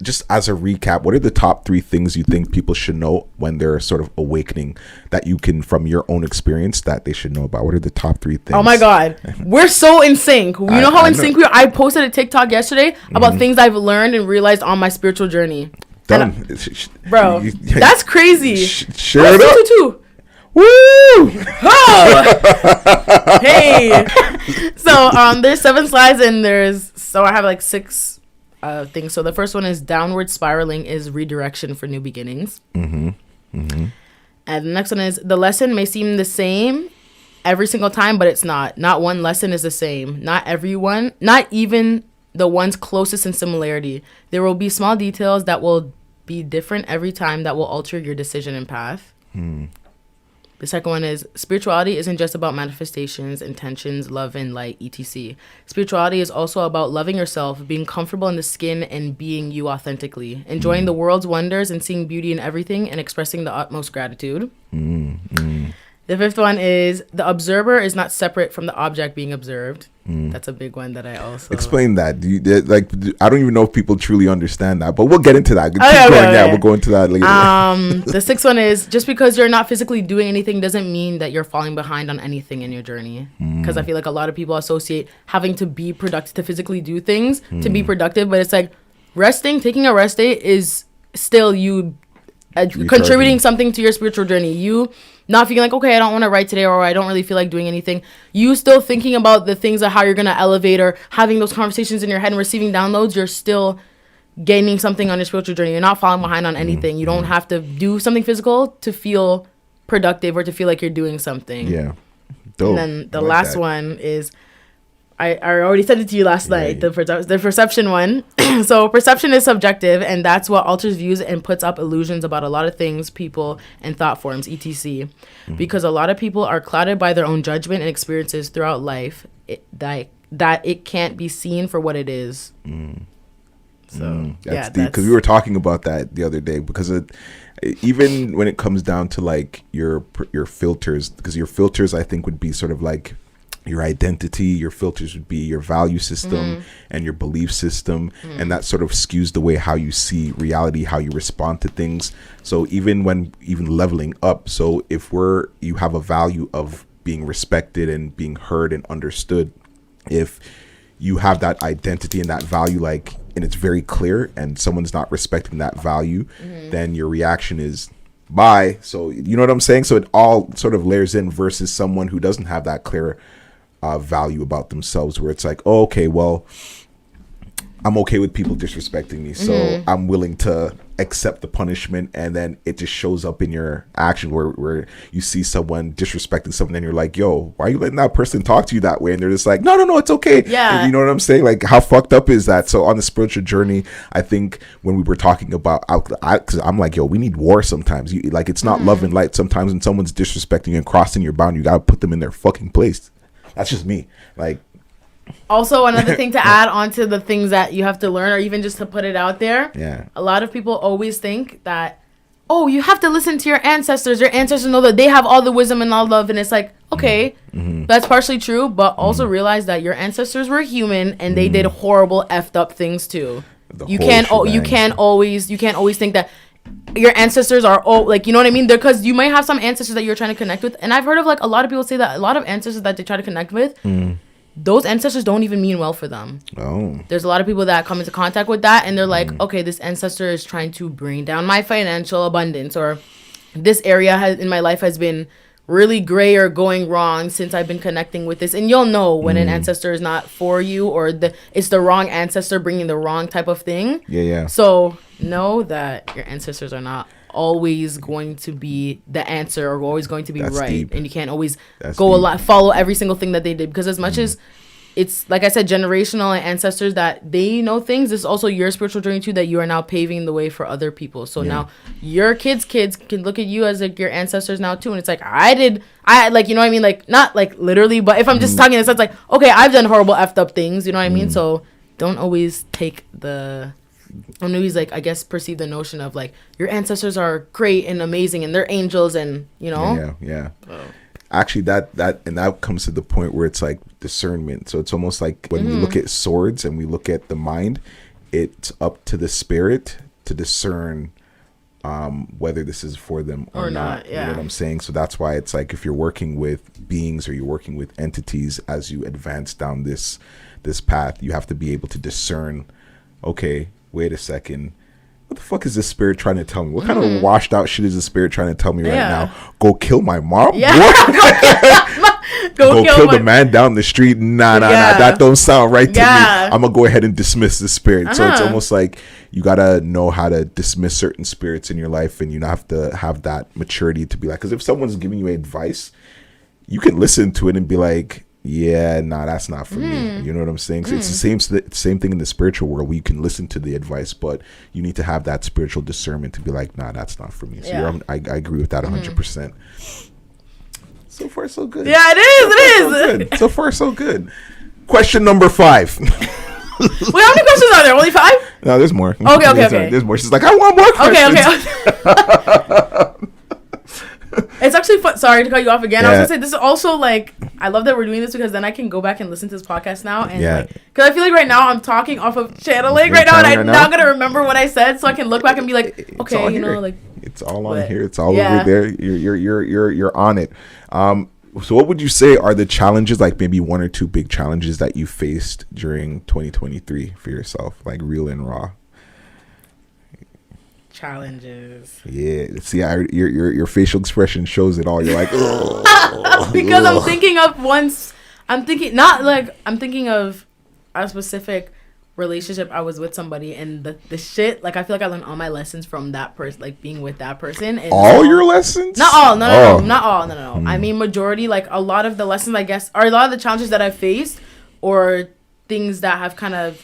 just as a recap, what are the top 3 things you think people should know when they're sort of awakening, that you can, from your own experience, that they should know about? What are the top 3 things?
Oh my God. We're so in sync. You know how in sync we are? I posted a TikTok yesterday about things I've learned and realized on my spiritual journey.
Done.
Bro, that's crazy.
Share it up.
Too. Woo! Oh! Hey. So there's 7 slides, and I have like 6 things. So the first one is downward spiraling is redirection for new beginnings. And the next one is, the lesson may seem the same every single time, but it's not. Not one lesson is the same. Not even the ones closest in similarity. There will be small details that will be different every time that will alter your decision and path. The second one is, spirituality isn't just about manifestations, intentions, love, and light, etc. Spirituality is also about loving yourself, being comfortable in the skin, and being you authentically, enjoying the world's wonders and seeing beauty in everything, and expressing the utmost gratitude. The fifth one is, the observer is not separate from the object being observed. That's a big one that I also...
Explain that. I don't even know if people truly understand that, but we'll get into that. Okay. We'll go into that later.
The sixth one is, just because you're not physically doing anything doesn't mean that you're falling behind on anything in your journey. Because I feel like a lot of people associate having to be productive, to physically do things, to be productive, but it's like, taking a rest day is still you contributing something to your spiritual journey. You not feeling like, okay, I don't want to write today, or I don't really feel like doing anything. You still thinking about the things of how you're going to elevate, or having those conversations in your head and receiving downloads. You're still gaining something on your spiritual journey. You're not falling behind on anything. You don't have to do something physical to feel productive or to feel like you're doing something.
Yeah. Dope.
And then the last one is, I already said it to you last night, the perception one. So perception is subjective, and that's what alters views and puts up illusions about a lot of things, people, and thought forms, etc. Because a lot of people are clouded by their own judgment and experiences throughout life, that it can't be seen for what it is. So
that's deep, because we were talking about that the other day, because even when it comes down to like your filters, because your filters I think would be sort of like your identity, your filters would be your value system and your belief system, and that sort of skews the way how you see reality, how you respond to things. So even leveling up, so if you have a value of being respected and being heard and understood, if you have that identity and that value, like, and it's very clear, and someone's not respecting that value, then your reaction is bye. So you know what I'm saying? So it all sort of layers in, versus someone who doesn't have that clear value about themselves, where it's like, oh, okay, well, I'm okay with people disrespecting me, so I'm willing to accept the punishment, and then it just shows up in your action where you see someone disrespecting someone, and you're like, yo, why are you letting that person talk to you that way? And they're just like, no, it's okay.
Yeah.
And you know what I'm saying? Like, how fucked up is that? So on the spiritual journey, I think when we were talking about, because I'm like, yo, we need war sometimes. Like, it's not love and light. Sometimes when someone's disrespecting you and crossing your boundary, you gotta put them in their fucking place. That's just me. Like,
also, another thing to add on to the things that you have to learn, or even just to put it out there.
Yeah.
A lot of people always think that, oh, you have to listen to your ancestors. Your ancestors know that they have all the wisdom and all love. And it's like, okay, that's partially true. But also realize that your ancestors were human, and they did horrible, effed up things too. You can't always think that your ancestors are like, you know what I mean? Because you might have some ancestors that you're trying to connect with. And I've heard of like a lot of people say that a lot of ancestors that they try to connect with, those ancestors don't even mean well for them. Oh. There's a lot of people that come into contact with that, and they're like, okay, this ancestor is trying to bring down my financial abundance, or this area in my life has been really gray or going wrong since I've been connecting with this. And you'll know when an ancestor is not for you, or it's the wrong ancestor bringing the wrong type of thing.
Yeah.
So know that your ancestors are not always going to be the answer, or always going to be right. Deep. And you can't always follow every single thing that they did, because as much as it's, like I said, generational and ancestors that they know things, it's also your spiritual journey too, that you are now paving the way for other people. So now your kids can look at you as like your ancestors now too, and it's like, I like, you know what I mean, like, not like literally, but if I'm just talking in a sense, like, okay, I've done horrible effed up things, you know what I mean? So don't always like, I guess, perceive the notion of like your ancestors are great and amazing and they're angels, and you know. Yeah.
Actually, that comes to the point where it's like discernment. So it's almost like when we look at swords and we look at the mind, it's up to the spirit to discern whether this is for them or not. Yeah. You know what I'm saying? So that's why it's like, if you're working with beings or you're working with entities, as you advance down this path, you have to be able to discern, okay, wait a second, what the fuck is this spirit trying to tell me? What kind of washed out shit is the spirit trying to tell me right now? Go kill my mom? Yeah. Go kill the man down the street? Nah, that don't sound right to me. I'm gonna go ahead and dismiss the spirit. So it's almost like you gotta know how to dismiss certain spirits in your life, and you have to have that maturity to be like, because if someone's giving you advice, you can listen to it and be like, yeah, that's not for me. You know what I'm saying? So it's the same thing in the spiritual world, where you can listen to the advice, but you need to have that spiritual discernment to be like, nah, that's not for me. So I agree with that 100%. So far, so good. Yeah, it is. So far, so good. Question number 5. Wait, how
many questions are there? Only 5?
No, there's more.
Okay.
There's more. She's like, I want more questions.
Okay. It's actually fun. Sorry to cut you off again. I was gonna say, this is also like, I love that we're doing this, because then I can go back and listen to this podcast now, and like, because I feel like right now I'm talking off of channeling right now, and I'm not gonna remember what I said, so I can look back and be like, okay, you know, like,
it's all on here. It's all over there. You're on it. So what would you say are the challenges, like maybe 1 or 2 big challenges that you faced during 2023 for yourself, like real and raw?
Challenges.
Yeah. See, your facial expression shows it all. You're like,
because I'm thinking of a specific relationship I was with somebody, and the shit, like, I feel like I learned all my lessons from that person, like being with that person. And
all your lessons?
Not all. No, not all. No. I mean, majority, like a lot of the lessons, I guess, are a lot of the challenges that I faced, or things that have kind of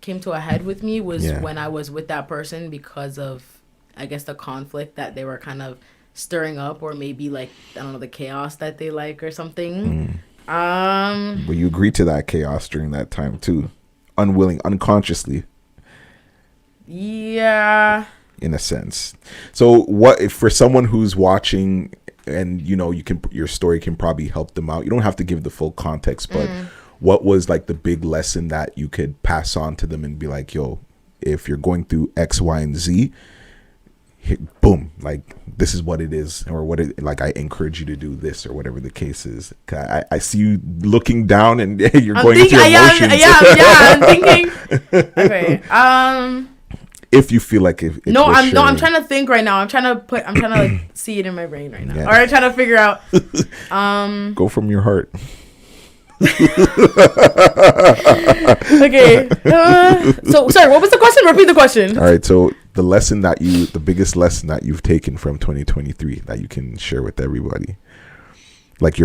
came to a head with me, was when I was with that person, because of, I guess, the conflict that they were kind of stirring up, or maybe like, I don't know, the chaos that they like or something.
Well, you agreed to that chaos during that time too, unconsciously.
Yeah.
In a sense. So what if for someone who's watching and your story can probably help them out. You don't have to give the full context, but what was like the big lesson that you could pass on to them and be like, yo, if you're going through X, Y, and Z, boom, like this is what it is, or what it like. I encourage you to do this, or whatever the case is. I see you looking down, and you're going into your emotions.
I'm thinking. Okay.
If you feel like
I'm trying to think right now. I'm trying to like see it in my brain right now. Yeah. Or I'm trying to figure out.
Go from your heart.
Okay. So sorry, what was the question? Repeat the question.
All right. So the biggest lesson that you've taken from 2023 that you can share with everybody, like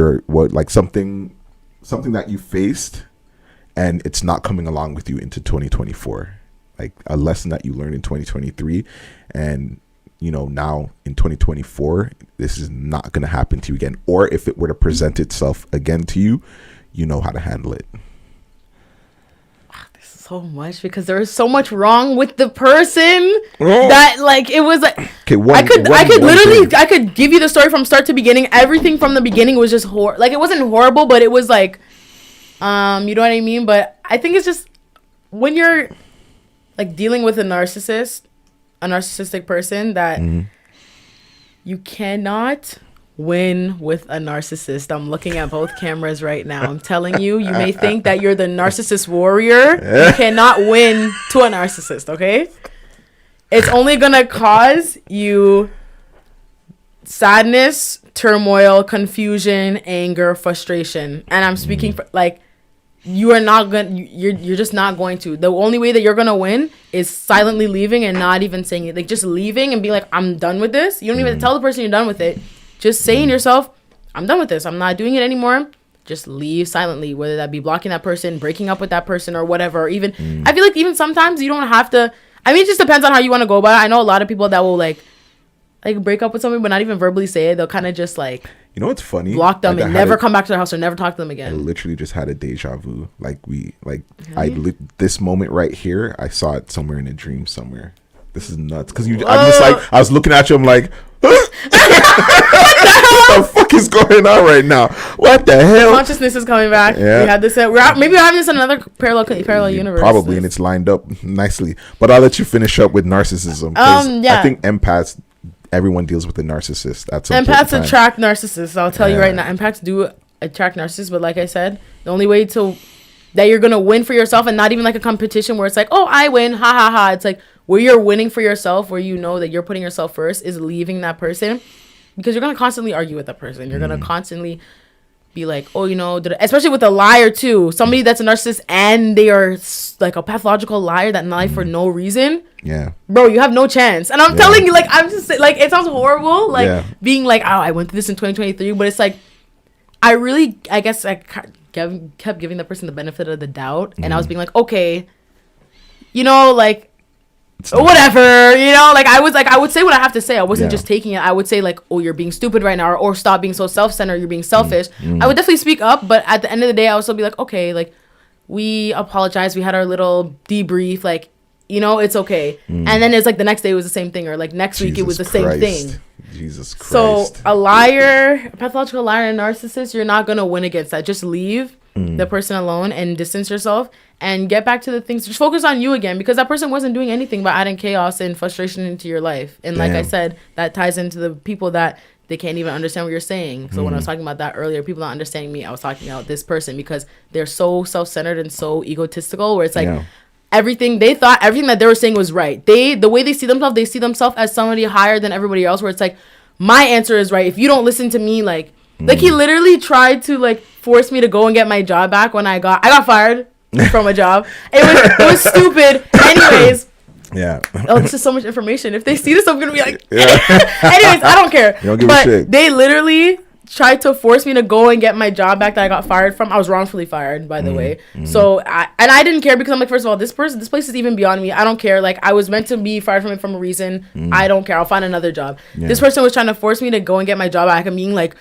something that you faced, and it's not coming along with you into 2024. Like a lesson that you learned in 2023, and now in 2024, this is not going to happen to you again. Or if it were to present itself again to you, you know how to handle it.
This is so much, because there is so much wrong with the person that like it was like, okay, I could give you the story from start to beginning. Everything from the beginning was just like it wasn't horrible, but it was like, you know what I mean? But I think it's just when you're like dealing with a narcissistic person, that you cannot win with a narcissist. I'm looking at both cameras right now. I'm telling you, you may think that you're the narcissist warrior. You cannot win to a narcissist, okay? It's only gonna cause you sadness, turmoil, confusion, anger, frustration. And I'm speaking for like, you're just not going to. The only way that you're gonna win is silently leaving and not even saying it. Like just leaving and be like, I'm done with this. You don't even tell the person you're done with it. Just saying yourself, I'm done with this. I'm not doing it anymore. Just leave silently, whether that be blocking that person, breaking up with that person, or whatever. Or even I feel like even sometimes you don't have to. I mean, it just depends on how you want to go about it. I know a lot of people that will like break up with somebody but not even verbally say it. They'll kind of just like,
what's funny?
Block them and never come back to their house or never talk to them again.
I literally just had a deja vu. This moment right here, I saw it somewhere in a dream somewhere. This is nuts. Because I'm just like, I was looking at you, I'm like, what the fuck is going on right now? What the hell?
Consciousness is coming back. Yeah. We had this. Maybe we're having this in another parallel universe.
Probably, and it's lined up nicely. But I'll let you finish up with narcissism. I think empaths, everyone deals with a narcissist at some point.
Empaths attract narcissists. I'll tell you right now. Empaths do attract narcissists, but like I said, the only way that you're gonna win for yourself, and not even like a competition where it's like, oh, I win, ha ha ha. It's like where you're winning for yourself, where you know that you're putting yourself first, is leaving that person, because you're gonna constantly argue with that person. You're gonna constantly be like, oh, especially with a liar too. Somebody that's a narcissist and they are like a pathological liar that lie for no reason.
Yeah,
bro, you have no chance. And I'm telling you, like, I'm just like, it sounds horrible, like being like, oh, I went through this in 2023, but it's like, I guess I kept giving the person the benefit of the doubt, and I was being like, okay, like, whatever, like I would say what I have to say. I wasn't just taking it. I would say like, oh, you're being stupid right now, or stop being so self-centered, you're being selfish. I would definitely speak up, but at the end of the day, I would still be like, okay, like, we apologize, we had our little debrief, like, it's okay. And then it's like the next day was the same thing, or like next week it was the same thing.
Jesus Christ.
So a liar, a pathological liar, and a narcissist, you're not gonna win against that. Just leave the person alone and distance yourself and get back to the things. Just focus on you again, because that person wasn't doing anything but adding chaos and frustration into your life. And like I said, that ties into the people that they can't even understand what you're saying. So when I was talking about that earlier, people not understanding me, I was talking about this person, because they're so self-centered and so egotistical, where it's like everything that they were saying was right. The way they see themselves as somebody higher than everybody else, where it's like, my answer is right. If you don't listen to me, like he literally tried to like force me to go and get my job back when I got fired from a job. It was stupid. Anyways.
Yeah.
Oh, this is so much information. If they see this, I'm gonna be like, anyways, I don't care.
You don't give a shit.
They literally tried to force me to go and get my job back that I got fired from. I was wrongfully fired, by the way. So I didn't care, because I'm like, first of all, this place is even beyond me. I don't care. Like, I was meant to be fired from it from a reason. I don't care. I'll find another job. This person was trying to force me to go and get my job back, and being like,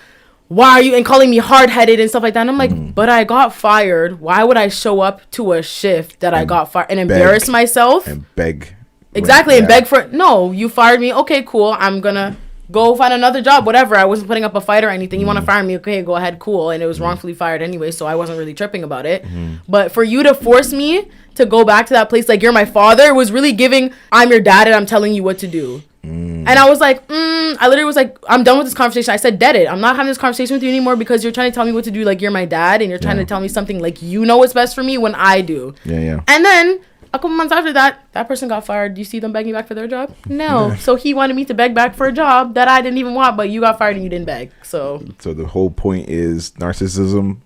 why are you, and calling me hard-headed and stuff like that. And I'm like, but I got fired. Why would I show up to a shift that I got fired and embarrass myself
and beg
Exactly. And beg for, no, you fired me. Okay, cool. I'm going to go find another job, whatever. I wasn't putting up a fight or anything. You want to fire me? Okay, go ahead. Cool. And it was wrongfully fired anyway, so I wasn't really tripping about it. But for you to force me to go back to that place like you're my father, it was really giving, I'm your dad and I'm telling you what to do. And I was like, I literally was like, I'm done with this conversation. I said, dead it. I'm not having this conversation with you anymore because you're trying to tell me what to do like you're my dad and you're trying to tell me something like you know what's best for me when I do. And then a couple months after that, that person got fired. Do you see them begging back for their job? No. So he wanted me to beg back for a job that I didn't even want, but you got fired and you didn't beg. So
the whole point is narcissism,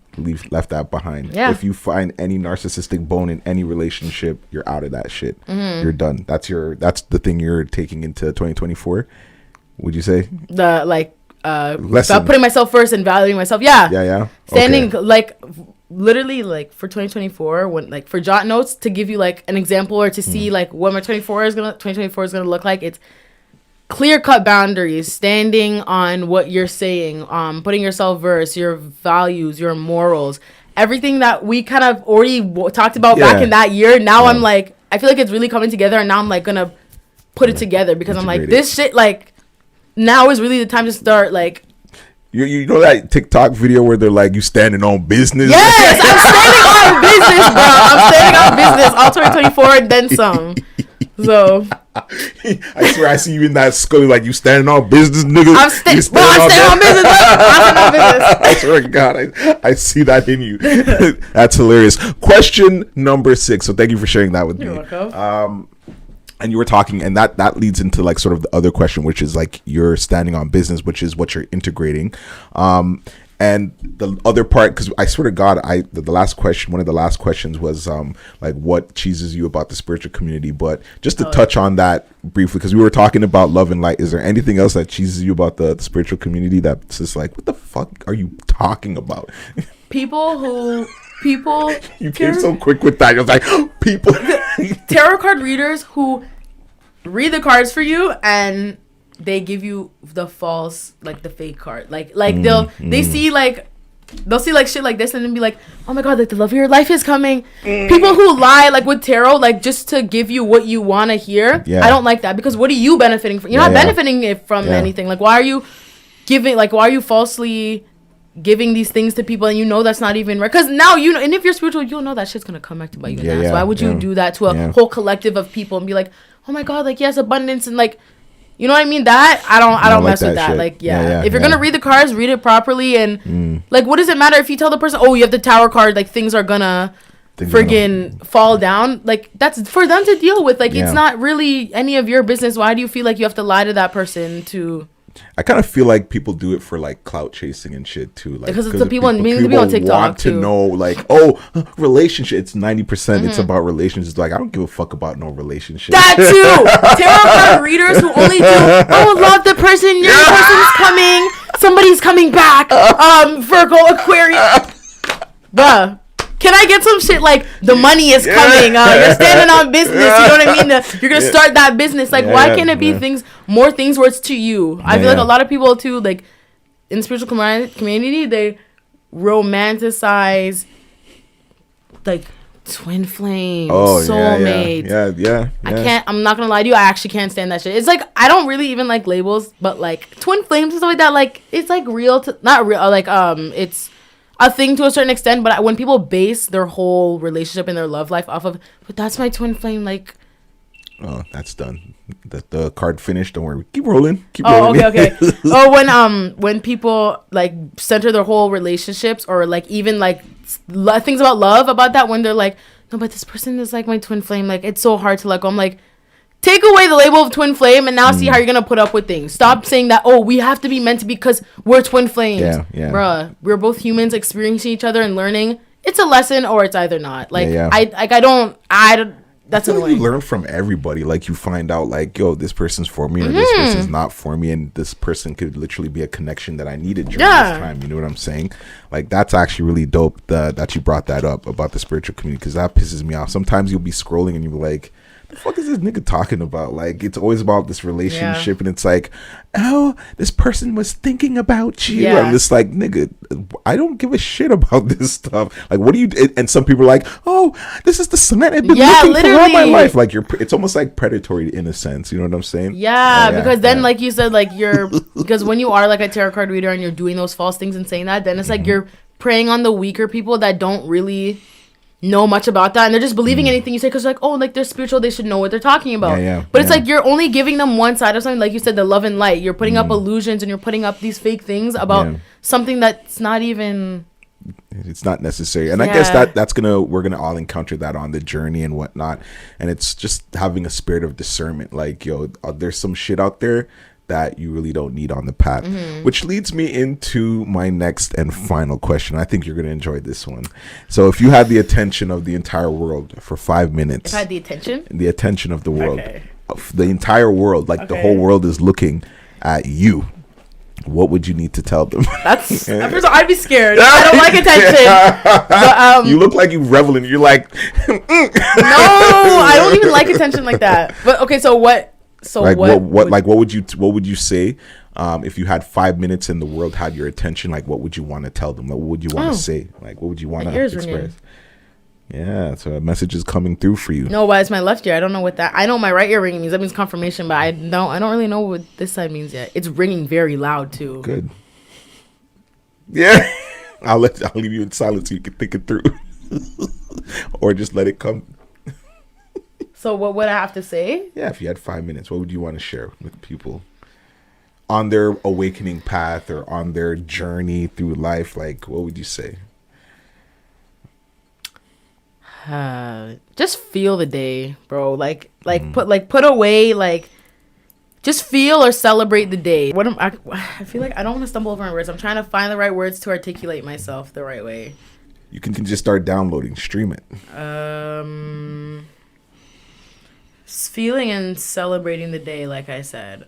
left that behind.
Yeah.
If you find any narcissistic bone in any relationship, you're out of that shit. You're done. That's the thing you're taking into 2024. Would you say? The
stop putting myself first and valuing myself. Yeah.
Yeah.
Standing literally for 2024 when for jot notes to give you an example or to see what my 2024 is gonna look like. It's clear cut boundaries, standing on what you're saying, putting yourself first, your values, your morals, everything that we kind of already talked about back in that year. Now I'm I feel like it's really coming together, and now I'm gonna put it together because I'm this shit now is really the time to start
You know that TikTok video where they're you standing on business?
Yes, I'm standing on business, bro. I'm standing on business all 2024 and then some. So
I swear I see you in that skull you standing on business, nigga.
I'm standing on business.
I swear to God, I see that in you. That's hilarious. Question number 6. So thank you for sharing that with me.
You're welcome.
And you were talking, and that leads into sort of the other question, which is you're standing on business, which is what you're integrating. And the other part, because I swear to God, the last question, one of the last questions was what cheeses you about the spiritual community. But just to touch on that briefly, because we were talking about love and light, is there anything else that cheeses you about the spiritual community that's just what the fuck are you talking about?
People
you came so quick with that. You're people
tarot card readers who read the cards for you and they give you the false the fake card they'll see shit like this and then be oh my God, the love of your life is coming. People who lie with tarot just to give you what you want to hear. I don't like that, because what are you benefiting from? You're not benefiting from anything. Why are you giving why are you falsely giving these things to people and that's not even right? Because now and if you're spiritual, you'll know that shit's gonna come back to bite you in the ass. Why would you do that to a whole collective of people and be oh my God, yes, abundance, and you know what I mean? That I don't mess with that. If you're gonna read the cards, read it properly, and what does it matter if you tell the person, oh, you have the Tower card, things are gonna friggin' fall down? That's for them to deal with. It's not really any of your business. Why do you feel you have to lie to that person to?
I kind of feel people do it for clout chasing and shit too.
Because it's the people on TikTok
want to know relationship. It's 90%. It's about relationships. I don't give a fuck about no relationship.
That too. Tarot card readers who only do love the person. Your person's coming. Somebody's coming back. Virgo, Aquarius. Bruh. Can I get some shit the money is coming? You're standing on business. You know what I mean? You're gonna start that business. Why can't it be more things where it's to you? I feel a lot of people too, in the spiritual community, they romanticize twin flame, soulmate. Yeah. I'm not gonna lie to you. I actually can't stand that shit. It's I don't really even like labels, but twin flames and stuff like that. It's real to not real. It's a thing to a certain extent, but when people base their whole relationship and their love life off of, but that's my twin flame,
oh, that's done. The card finished. Don't worry. Keep rolling.
Okay. When people center their whole relationships or even things about love about that, when they're no, but this person is my twin flame. It's so hard to let go. I'm take away the label of twin flame and now see how you're gonna put up with things. Stop saying that, oh, we have to be meant to be because we're twin flames. Yeah. Bruh, we're both humans experiencing each other and learning. It's a lesson or it's either not. That's annoying.
You learn from everybody. You find out yo, this person's for me or this person's not for me, and this person could literally be a connection that I needed during this time. You know what I'm saying? That's actually really dope that you brought that up about the spiritual community, because that pisses me off. Sometimes you'll be scrolling and you'll be the fuck is this nigga talking about? Like, it's always about this relationship, and it's like, oh, this person was thinking about you. I'm just like, nigga, I don't give a shit about this stuff. Like, what do you? And some people are like, oh, this is the sign I've been looking for all my life. Like, it's almost like predatory in a sense. You know what I'm saying?
Yeah, because then, like you said, like because when you are like a tarot card reader and you're doing those false things and saying that, then it's like you're preying on the weaker people that don't really know much about that, and they're just believing anything you say because like, oh, like they're spiritual, they should know what they're talking about. But it's like you're only giving them one side of something, like you said, the love and light. You're putting up illusions and you're putting up these fake things about something that's not even,
it's not necessary. And I guess we're gonna all encounter that on the journey and whatnot, and it's just having a spirit of discernment. Like, yo, there's some shit out there that you really don't need on the path. Which leads me into my next and final question. I think you're going to enjoy this one. So if you had the attention of the entire world for 5 minutes.
If I had the attention?
The attention of the world. Of the entire world. Like the whole world is looking at you. What would you need to tell them?
That's first of all, I'd be scared. I don't like attention. But,
you look like you reveling. You're like,
no, I don't even like attention like that. But okay, so what? So
like what would you say if you had 5 minutes and the world had your attention? Like, what would you want to tell them? Like, what would you want to say? Like, what would you want to express? Ringing. Yeah, so a message is coming through for you.
No, but it's my left ear. I don't know what that. I know my right ear ringing means. That means confirmation, but I don't really know what this side means yet. It's ringing very loud too.
Good. Yeah, I'll leave you in silence so you can think it through, or just let it come.
So what would I have to say?
Yeah, if you had 5 minutes, what would you want to share with people on their awakening path or on their journey through life? Like, what would you say?
Just feel the day, bro. Like put away, like just feel or celebrate the day. I feel like I don't want to stumble over my words. I'm trying to find the right words to articulate myself the right way.
You can just start downloading, stream it.
Feeling and celebrating the day, like I said.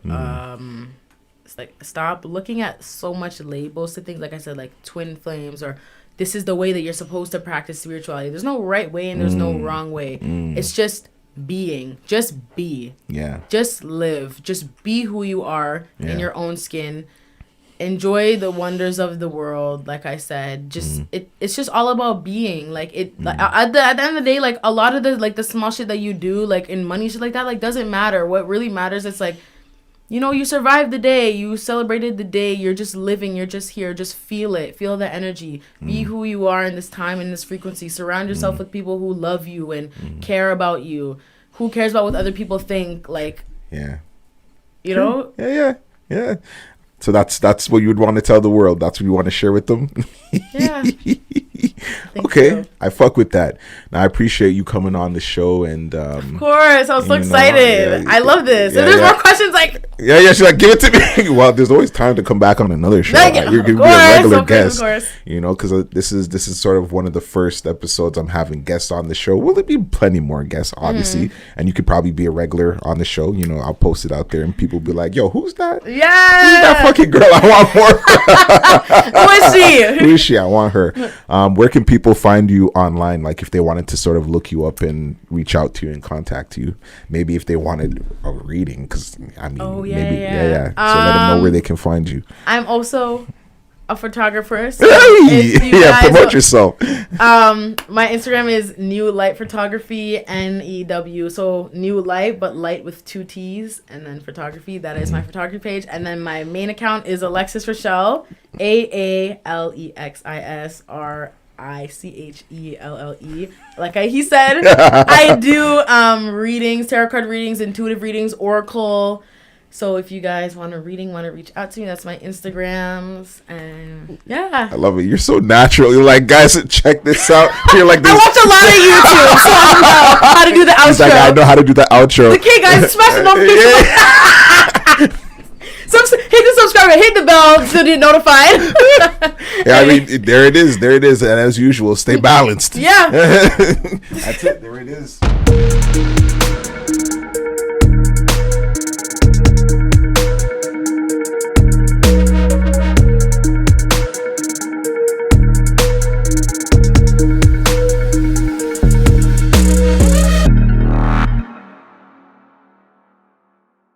It's like, stop looking at so much labels to things, like I said, like twin flames, or this is the way that you're supposed to practice spirituality. There's no right way and there's no wrong way. It's just being. Just be.
Yeah.
Just live. Just be who you are in your own skin. Enjoy the wonders of the world, like I said. Just it's just all about being. Like like, at the end of the day, like a lot of the small shit that you do, like in money shit like that, like doesn't matter. What really matters is like, you know, you survived the day, you celebrated the day, you're just living, you're just here, just feel it, feel the energy, be who you are in this time, in this frequency. Surround yourself with people who love you and care about you. Who cares about what other people think? Like, you know?
Yeah. So that's what you would want to tell the world. That's what you want to share with them.
Yeah.
Okay, so. I fuck with that. Now I appreciate you coming on the show, and
of course, I was so excited. I love this. If there's more questions, like
she's like, give it to me. Well, there's always time to come back on another show. You're gonna be a regular guest, you know, because this is sort of one of the first episodes I'm having guests on the show. Will there be plenty more guests, obviously, and you could probably be a regular on the show. You know, I'll post it out there, and people will be like, "Yo, who's that?
Yeah,
who's that fucking girl? I want more."
Who is she?
Who is she? I want her. Where can people find you online? Like, if they wanted to sort of look you up and reach out to you and contact you, maybe if they wanted a reading, because I mean, So let them know where they can find you.
I'm also a photographer. So
promote yourself.
My Instagram is New Light Photography, NEW. So New Light, but light with 2 T's, and then photography. That is my photography page. And then my main account is Alexis Rochelle, AALEXISRICHELLE. Like he said, I do readings, tarot card readings, intuitive readings, oracle. So if you guys want a reading, want to reach out to me, that's my Instagrams. And yeah,
I love it. You're so natural. You're like, guys, check this out. You're like,
I watch a lot of YouTube, so I know how to do the outro.
He's like, I know how to do the outro.
Okay, guys, smash the notification. Hit the subscribe, hit the bell so you're notified.
I mean, there it is. And as usual, stay balanced.
Yeah.
That's it. There it is.